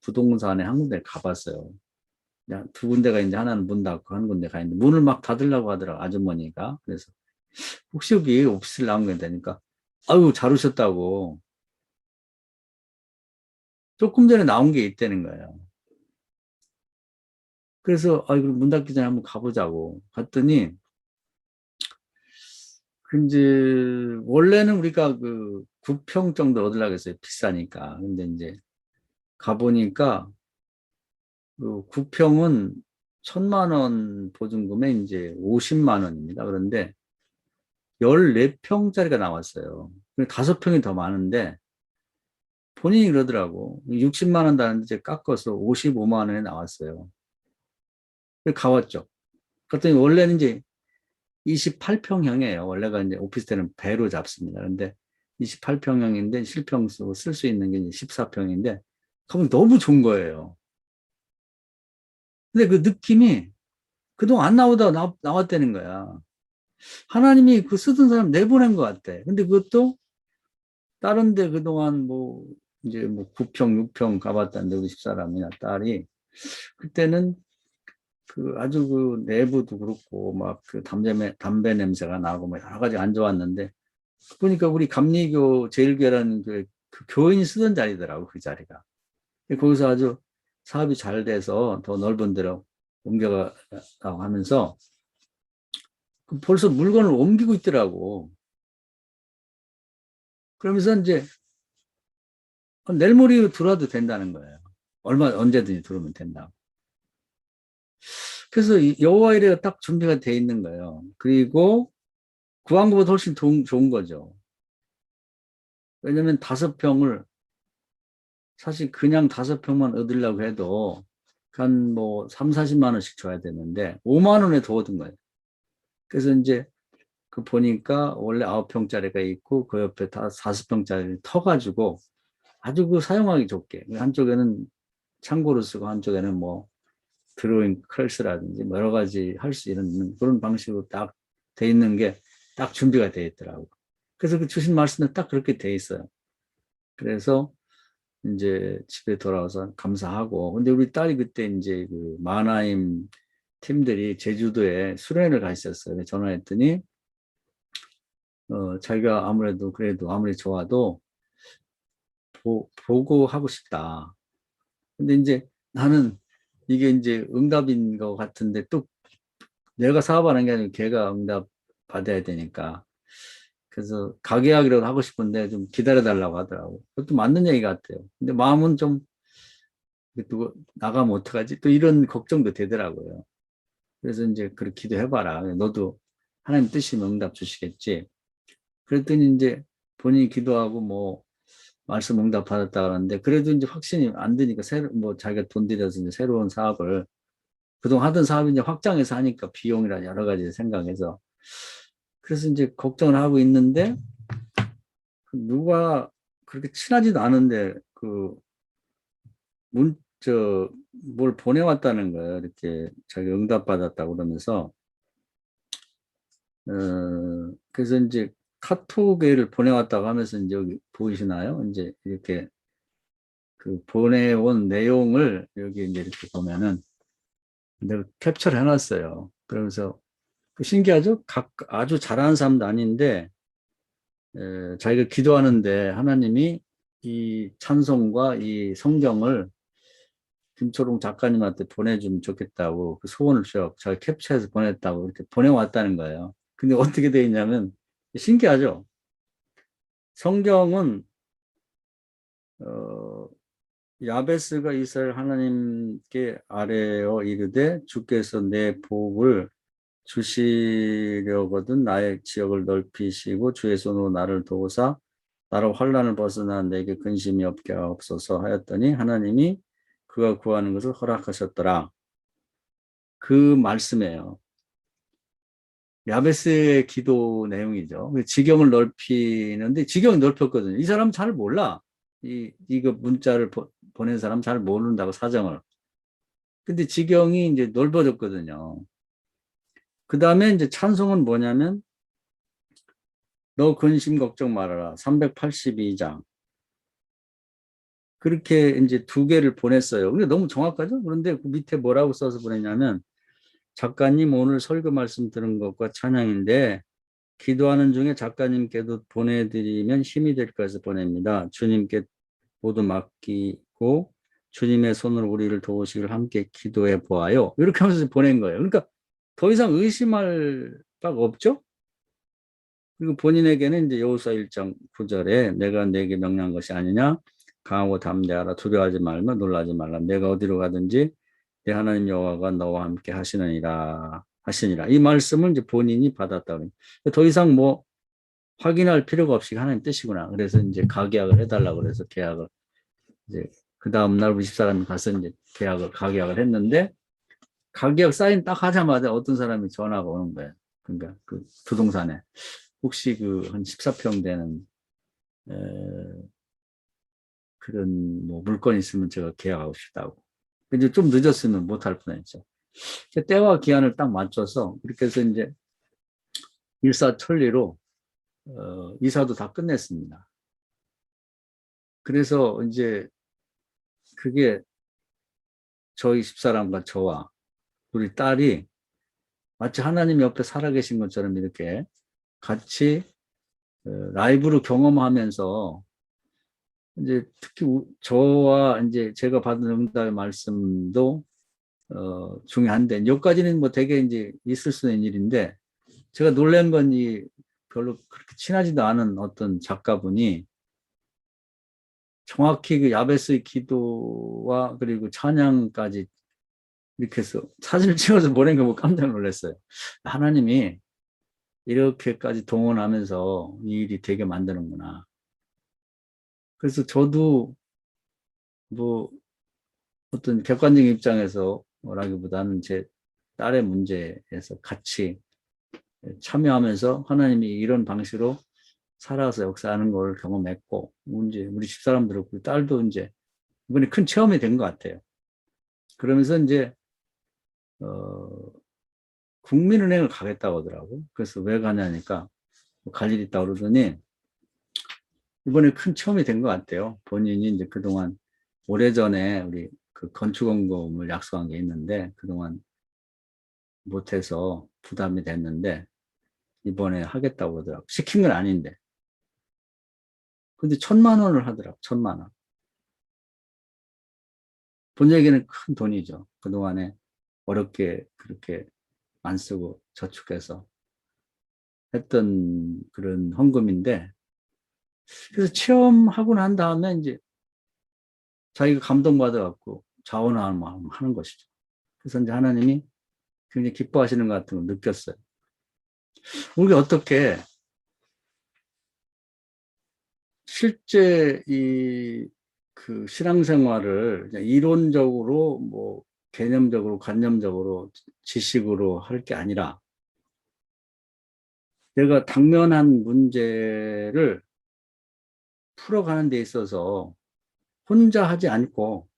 부동산에 한 군데 가봤어요. 그냥 두 군데가 이제 하나는 문 닫고 한 군데 가 있는데 문을 막 닫으려고 하더라고 아주머니가. 그래서 혹시 여기 오피스를 나온 게 되니까 아유 잘 오셨다고 조금 전에 나온 게 있다는 거예요. 그래서 아 이거 문 닫기 전에 한번 가보자고 갔더니 그 이제 원래는 우리가 그 9평 정도 얻으려고 했어요. 비싸니까. 근데 이제 가보니까 그 9평은 1,000만 원 보증금에 이제 50만 원입니다. 그런데 14평짜리가 나왔어요. 5평이 더 많은데 본인이 그러더라고. 60만 원 다는데 이제 깎아서 55만 원에 나왔어요. 그래서 가봤죠. 그랬더니 원래는 이제 28평형이에요. 원래가 이제 오피스텔은 배로 잡습니다. 그런데 28평형인데 실평수 쓸 수 있는 게 이제 14평인데 그럼 너무 좋은 거예요. 근데 그 느낌이 그동안 안 나오다가 나왔다는 거야. 하나님이 그 쓰던 사람 내보낸 것 같아. 근데 그것도 다른 데 그동안 뭐 이제 뭐 9평, 6평 가봤다는데 우리 집사람이나 딸이 그때는 그 아주 그 내부도 그렇고 막 그 담배 냄새가 나고 뭐 여러 가지 안 좋았는데 보니까 우리 감리교 제일교회라는 그 교인이 쓰던 자리더라고 그 자리가. 거기서 아주 사업이 잘 돼서 더 넓은 데로 옮겨가고 하면서 벌써 물건을 옮기고 있더라고. 그러면서 이제 내일 모레로 들어와도 된다는 거예요. 언제든지 들어오면 된다고. 그래서 여호와 이래가 딱 준비가 돼 있는 거예요. 그리고 구한 것보다 훨씬 좋은 거죠. 왜냐면 5평을 사실 그냥 5평만 얻으려고 해도 한 뭐 3, 40만 원씩 줘야 되는데 5만 원에 더 얻은 거예요. 그래서 이제 그 보니까 원래 9평짜리가 있고 그 옆에 다 40평짜리 터가지고 아주 그 사용하기 좋게 한쪽에는 창고로 쓰고 한쪽에는 뭐 드로잉 클래스라든지 뭐 여러 가지 할 수 있는 그런 방식으로 딱 돼 있는 게 딱 준비가 돼 있더라고. 그래서 그 주신 말씀은 딱 그렇게 돼 있어요. 그래서 이제 집에 돌아와서 감사하고 근데 우리 딸이 그때 이제 그 마나임 팀들이 제주도에 수련회를 가 있었어요. 전화했더니 자기가 아무래도 그래도 아무리 좋아도 보고 하고 싶다. 근데 이제 나는 이게 이제 응답인 것 같은데 또 내가 사업하는 게 아니고 걔가 응답 받아야 되니까 그래서 가계약이라도 하고 싶은데 좀 기다려달라고 하더라고. 그것도 맞는 얘기 같아요. 근데 마음은 좀, 또 나가면 어떡하지? 또 이런 걱정도 되더라고요. 그래서 이제 그렇게 기도해봐라. 너도 하나님 뜻이면 응답 주시겠지. 그랬더니 이제 본인이 기도하고 뭐 말씀 응답 받았다 그러는데 그래도 이제 확신이 안 드니까 새로 뭐 자기가 돈 들여서 이제 새로운 사업을 그동안 하던 사업이 이제 확장해서 하니까 비용이나 여러 가지 생각해서 그래서 이제 걱정을 하고 있는데 누가 그렇게 친하지도 않은데 뭘 보내왔다는 거예요. 이렇게 자기 응답 받았다고 그러면서 그래서 이제 카톡을 보내왔다고 하면서 이제 여기 보이시나요? 이제 이렇게 그 보내온 내용을 여기 이제 이렇게 보면은 내가 캡처를 해놨어요. 그러면서 신기하죠? 아주 잘하는 사람도 아닌데 자기가 기도하는데 하나님이 이 찬송과 이 성경을 김초롱 작가님한테 보내주면 좋겠다고 그 소원을 자기 캡처해서 보냈다고 이렇게 보내왔다는 거예요. 근데 어떻게 돼 있냐면 신기하죠? 성경은 어, 야베스가 이스라엘 하나님께 아뢰어 이르되 주께서 내 복을 주시려거든 나의 지역을 넓히시고 주의 손으로 나를 도우사 나로 환난을 벗어나 내게 근심이 없게 하옵소서 하였더니 하나님이 그가 구하는 것을 허락하셨더라. 그 말씀이에요. 야베스의 기도 내용이죠. 지경을 넓히는데 지경이 넓혔거든요. 이 사람 잘 몰라. 이거 문자를 보낸 사람 잘 모른다고 사정을. 근데 지경이 이제 넓어졌거든요. 그 다음에 이제 찬송은 뭐냐면 너 근심 걱정 말아라. 382장. 그렇게 이제 두 개를 보냈어요. 근데 너무 정확하죠? 그런데 그 밑에 뭐라고 써서 보냈냐면 작가님 오늘 설교 말씀 들은 것과 찬양인데 기도하는 중에 작가님께도 보내드리면 힘이 될 것을 보냅니다. 주님께 모두 맡기고 주님의 손으로 우리를 도우시길 함께 기도해 보아요. 이렇게 하면서 보낸 거예요. 그러니까 더 이상 의심할 바가 없죠? 그리고 본인에게는 이제 여호수아 1장 9절에 내가 내게 명령한 것이 아니냐 강하고 담대하라 두려워하지 말며 놀라지 말라 내가 어디로 가든지 내 하나님 여호와가 너와 함께 하시니라 이 말씀을 이제 본인이 받았다. 더 이상 뭐 확인할 필요가 없이 하나님 뜻이구나. 그래서 이제 가계약을 해달라고 그래서 계약을 이제 그 다음 날 우리 집사람이 가서 이제 가계약을 했는데 가계약 사인 딱 하자마자 어떤 사람이 전화가 오는 거예요. 그러니까 그 부동산에 혹시 그 한 14평 되는 그런 뭐 물건 있으면 제가 계약하고 싶다고. 이제 좀 늦었으면 못할 뻔했죠. 때와 기한을 딱 맞춰서 그렇게 해서 이제 일사천리로 이사도 다 끝냈습니다. 그래서 이제 그게 저희 집사람과 저와 우리 딸이 마치 하나님 옆에 살아계신 것처럼 이렇게 같이 라이브로 경험하면서 이제 특히 저와 이제 제가 받은 응답의 말씀도 중요한데 여기까지는 뭐 되게 이제 있을 수 있는 일인데 제가 놀란 건 이 별로 그렇게 친하지도 않은 어떤 작가분이 정확히 그 야베스의 기도와 그리고 찬양까지 이렇게 해서 사진을 찍어서 보낸 거 보고 깜짝 놀랐어요. 하나님이 이렇게까지 동원하면서 이 일이 되게 만드는구나. 그래서 저도 뭐 어떤 객관적인 입장에서 뭐라기보다는 제 딸의 문제에서 같이 참여하면서 하나님이 이런 방식으로 살아서 역사하는 걸 경험했고, 이제 우리 집사람들 그리고 딸도 이제 이번에 큰 체험이 된 것 같아요. 그러면서 이제 국민은행을 가겠다고 하더라고. 그래서 왜 가냐니까 갈 일 있다고 그러더니 이번에 큰 체험이 된 것 같아요. 본인이 이제 그동안 오래전에 우리 그 건축원금을 약속한 게 있는데 그동안 못해서 부담이 됐는데 이번에 하겠다고 하더라고. 시킨 건 아닌데. 근데 1,000만 원을 하더라고. 1,000만 원. 본인에게는 큰 돈이죠. 그동안에 어렵게 그렇게 안 쓰고 저축해서 했던 그런 헌금인데, 그래서 체험하고 난 다음에 이제 자기가 감동받아갖고 자원하는 마음 하는 것이죠. 그래서 이제 하나님이 굉장히 기뻐하시는 것 같은 걸 느꼈어요. 우리가 어떻게 실제 그 신앙생활을 그냥 이론적으로 뭐 개념적으로 관념적으로 지식으로 할 게 아니라 내가 당면한 문제를 풀어가는 데 있어서 혼자 하지 않고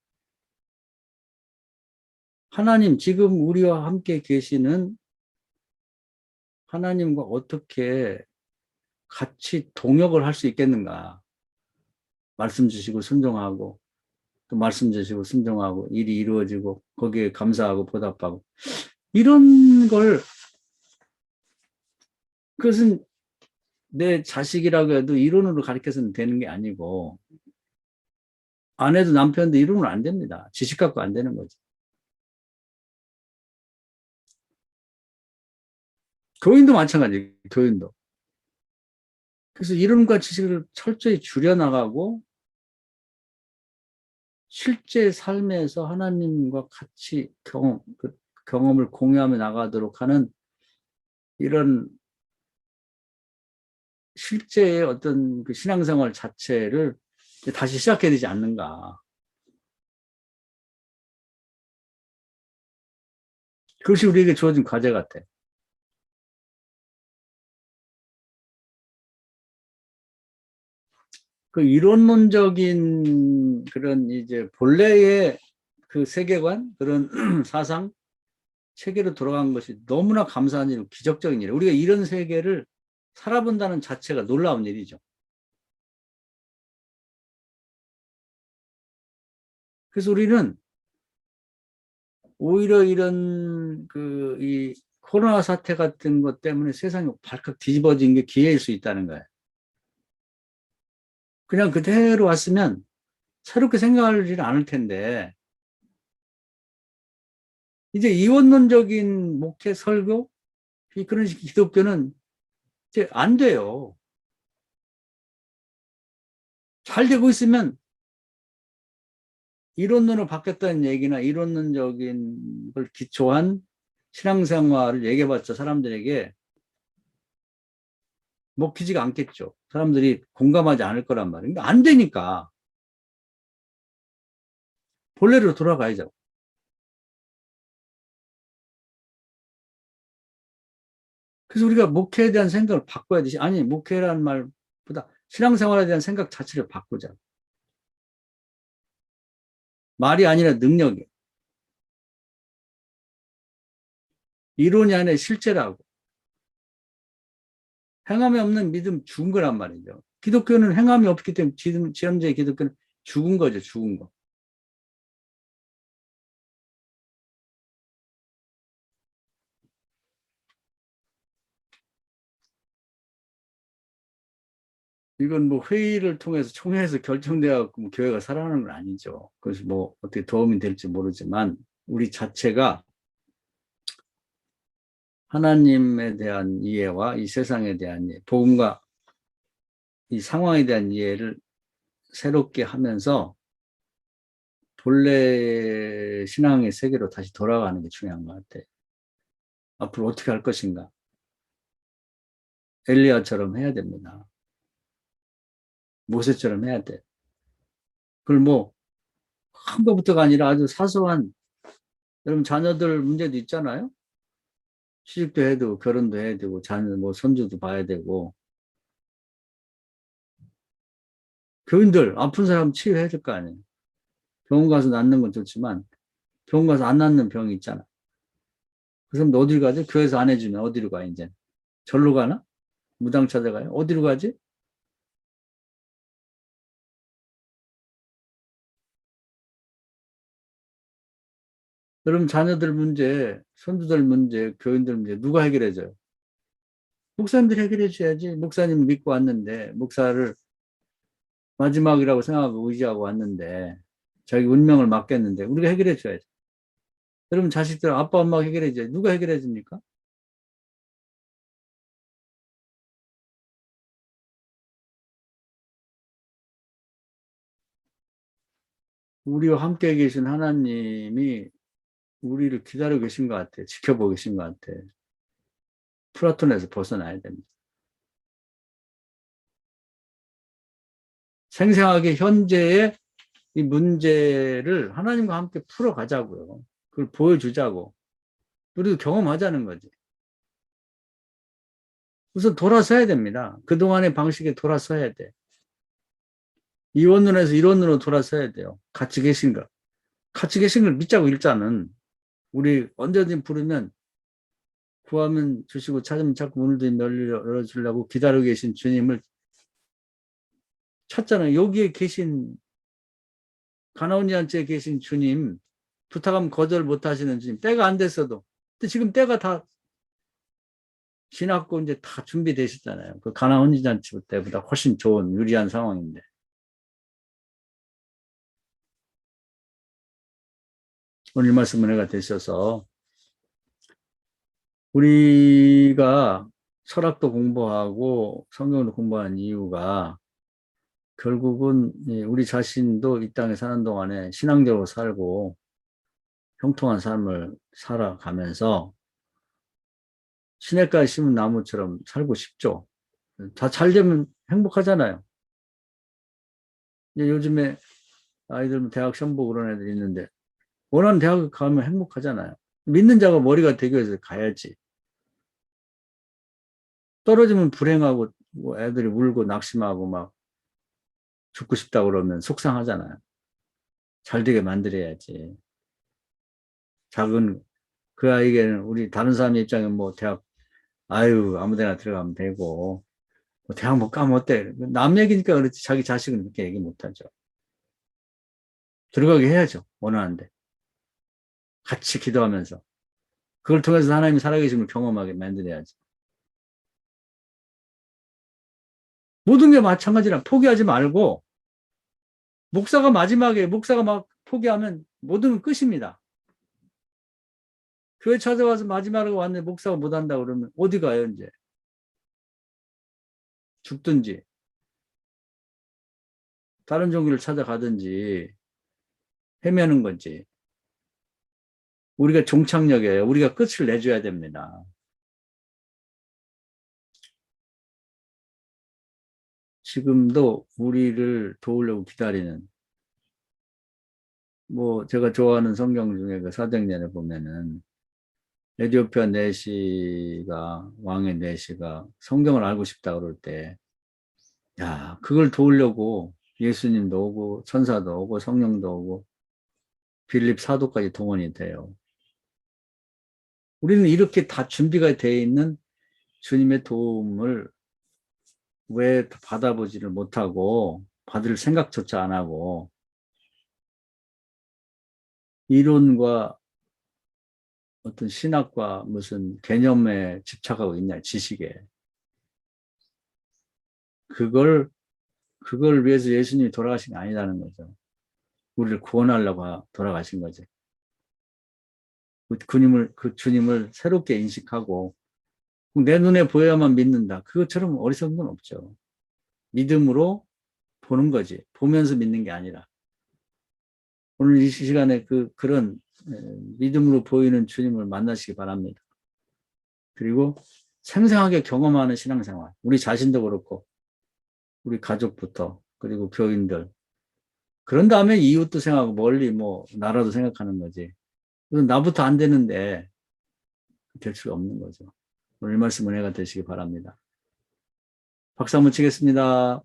하나님 지금 우리와 함께 계시는 하나님과 어떻게 같이 동역을 할 수 있겠는가. 말씀 주시고 순종하고 또 말씀 주시고 순종하고 일이 이루어지고 거기에 감사하고 보답하고 이런 걸 그것은 내 자식이라고 해도 이론으로 가르쳐서는 되는 게 아니고 아내도 남편도 이론으로 안 됩니다. 지식 갖고 안 되는 거죠. 교인도 마찬가지, 교인도. 그래서 이론과 지식을 철저히 줄여나가고 실제 삶에서 하나님과 같이 경험을 공유하며 나가도록 하는 이런 실제의 어떤 그 신앙생활 자체를 다시 시작해야 되지 않는가. 그것이 우리에게 주어진 과제 같아. 그 이론론적인 그런 이제 본래의 그 세계관, 그런 사상, 체계로 돌아간 것이 너무나 감사한 일, 기적적인 일. 우리가 이런 세계를 살아본다는 자체가 놀라운 일이죠. 그래서 우리는 오히려 이런 이 코로나 사태 같은 것 때문에 세상이 발칵 뒤집어진 게 기회일 수 있다는 거예요. 그냥 그대로 왔으면 새롭게 생각하지 않을 텐데 이제 이원론적인 목회 설교 그런 기독교는 이제 안 돼요. 잘 되고 있으면 이론론으로 바뀌었다는 얘기나 이론론적인 걸 기초한 신앙생활을 얘기해봤자 사람들에게 먹히지가 않겠죠. 사람들이 공감하지 않을 거란 말이에요. 그러니까 안 되니까 본래로 돌아가야죠. 그래서 우리가 목회에 대한 생각을 바꿔야 되지. 아니, 목회라는 말보다 신앙생활에 대한 생각 자체를 바꾸자. 말이 아니라 능력이에요. 이론이 아니라 실제라고. 행함이 없는 믿음 죽은 거란 말이죠. 기독교는 행함이 없기 때문에 지금의 기독교는 죽은 거죠. 죽은 거. 이건 뭐 회의를 통해서 총회에서 결정되어갖고 뭐 교회가 살아나는 건 아니죠. 그래서 뭐 어떻게 도움이 될지 모르지만 우리 자체가 하나님에 대한 이해와 이 세상에 대한 이해, 복음과 이 상황에 대한 이해를 새롭게 하면서 본래 신앙의 세계로 다시 돌아가는 게 중요한 것 같아요. 앞으로 어떻게 할 것인가. 엘리야처럼 해야 됩니다. 모세처럼 해야 돼. 그걸 뭐 큰 것부터가 아니라 아주 사소한 여러분 자녀들 문제도 있잖아요. 취직도 해야 되고 결혼도 해야 되고 자녀 뭐 손주도 봐야 되고 교인들 아픈 사람 치유해야 될 거 아니에요. 병원 가서 낫는 건 좋지만 병원 가서 안 낫는 병이 있잖아. 그 사람 어디로 가지? 교회에서 안 해주면 어디로 가 이제? 절로 가나? 무당 찾아가요? 어디로 가지? 여러분 자녀들 문제, 손주들 문제, 교인들 문제 누가 해결해줘요? 목사님들 해결해 줘야지. 목사님 믿고 왔는데 목사를 마지막이라고 생각하고 의지하고 왔는데 자기 운명을 맡겼는데 우리가 해결해 줘야지. 여러분 자식들 아빠 엄마가 해결해 줘야지. 누가 해결해 줍니까? 우리와 함께 계신 하나님이 우리를 기다리고 계신 것 같아요. 지켜보고 계신 것 같아요. 플라톤에서 벗어나야 됩니다. 생생하게 현재의 이 문제를 하나님과 함께 풀어가자고요. 그걸 보여주자고. 우리도 경험하자는 거지. 우선 돌아서야 됩니다. 그동안의 방식에 돌아서야 돼. 이원론에서 이론으로 돌아서야 돼요. 같이 계신 거. 같이 계신 걸 믿자고 일자는. 우리 언제든 부르면 구하면 주시고 찾으면 찾고 문을 열어주려고 기다리고 계신 주님을 찾잖아요. 여기에 계신 가나온 잔치에 계신 주님, 부탁하면 거절 못하시는 주님, 때가 안 됐어도. 근데 지금 때가 다 지났고 이제 다 준비되셨잖아요. 그 가나온 잔치 때보다 훨씬 좋은 유리한 상황인데. 오늘 말씀 은혜가 되셔서 우리가 철학도 공부하고 성경도 공부하는 이유가 결국은 우리 자신도 이 땅에 사는 동안에 신앙적으로 살고 형통한 삶을 살아가면서 시냇가에 심은 나무처럼 살고 싶죠. 다 잘 되면 행복하잖아요. 요즘에 아이들 대학 시험 보고 그런 애들 있는데 원하는 대학 가면 행복하잖아요. 믿는 자가 머리가 되기 위해서 가야지. 떨어지면 불행하고 뭐 애들이 울고 낙심하고 막 죽고 싶다 그러면 속상하잖아요. 잘 되게 만들어야지. 작은 그 아이에게는 우리 다른 사람의 입장에 뭐 대학 아유 아무데나 들어가면 되고 뭐 대학 못 가면 어때? 남 얘기니까 그렇지 자기 자식은 그렇게 얘기 못하죠. 들어가게 해야죠. 원하는데. 같이 기도하면서. 그걸 통해서 하나님이 살아계심을 경험하게 만들어야지. 모든 게 마찬가지라 포기하지 말고 목사가 마지막에 목사가 막 포기하면 모든 건 끝입니다. 교회 찾아와서 마지막으로 왔는데 목사가 못한다 그러면 어디 가요 이제. 죽든지 다른 종교를 찾아가든지 헤매는 건지. 우리가 종착역이에요. 우리가 끝을 내줘야 됩니다. 지금도 우리를 도우려고 기다리는 뭐 제가 좋아하는 성경 중에 그 사도행전에 보면은 에디오피아 내시가 왕의 내시가 성경을 알고 싶다 그럴 때 야, 그걸 도우려고 예수님도 오고 천사도 오고 성령도 오고 빌립 사도까지 동원이 돼요. 우리는 이렇게 다 준비가 되어 있는 주님의 도움을 왜 받아보지를 못하고 받을 생각조차 안 하고 이론과 어떤 신학과 무슨 개념에 집착하고 있냐, 지식에. 그걸 위해서 예수님이 돌아가신 게 아니라는 거죠. 우리를 구원하려고 돌아가신 거지. 그 주님을 새롭게 인식하고 내 눈에 보여야만 믿는다. 그것처럼 어리석은 건 없죠. 믿음으로 보는 거지. 보면서 믿는 게 아니라. 오늘 이 시간에 그런 믿음으로 보이는 주님을 만나시기 바랍니다. 그리고 생생하게 경험하는 신앙생활. 우리 자신도 그렇고 우리 가족부터 그리고 교인들. 그런 다음에 이웃도 생각하고 멀리 뭐 나라도 생각하는 거지. 나부터 안 되는데 될 수가 없는 거죠. 오늘 말씀 은혜가 되시기 바랍니다. 박수 한번 치겠습니다.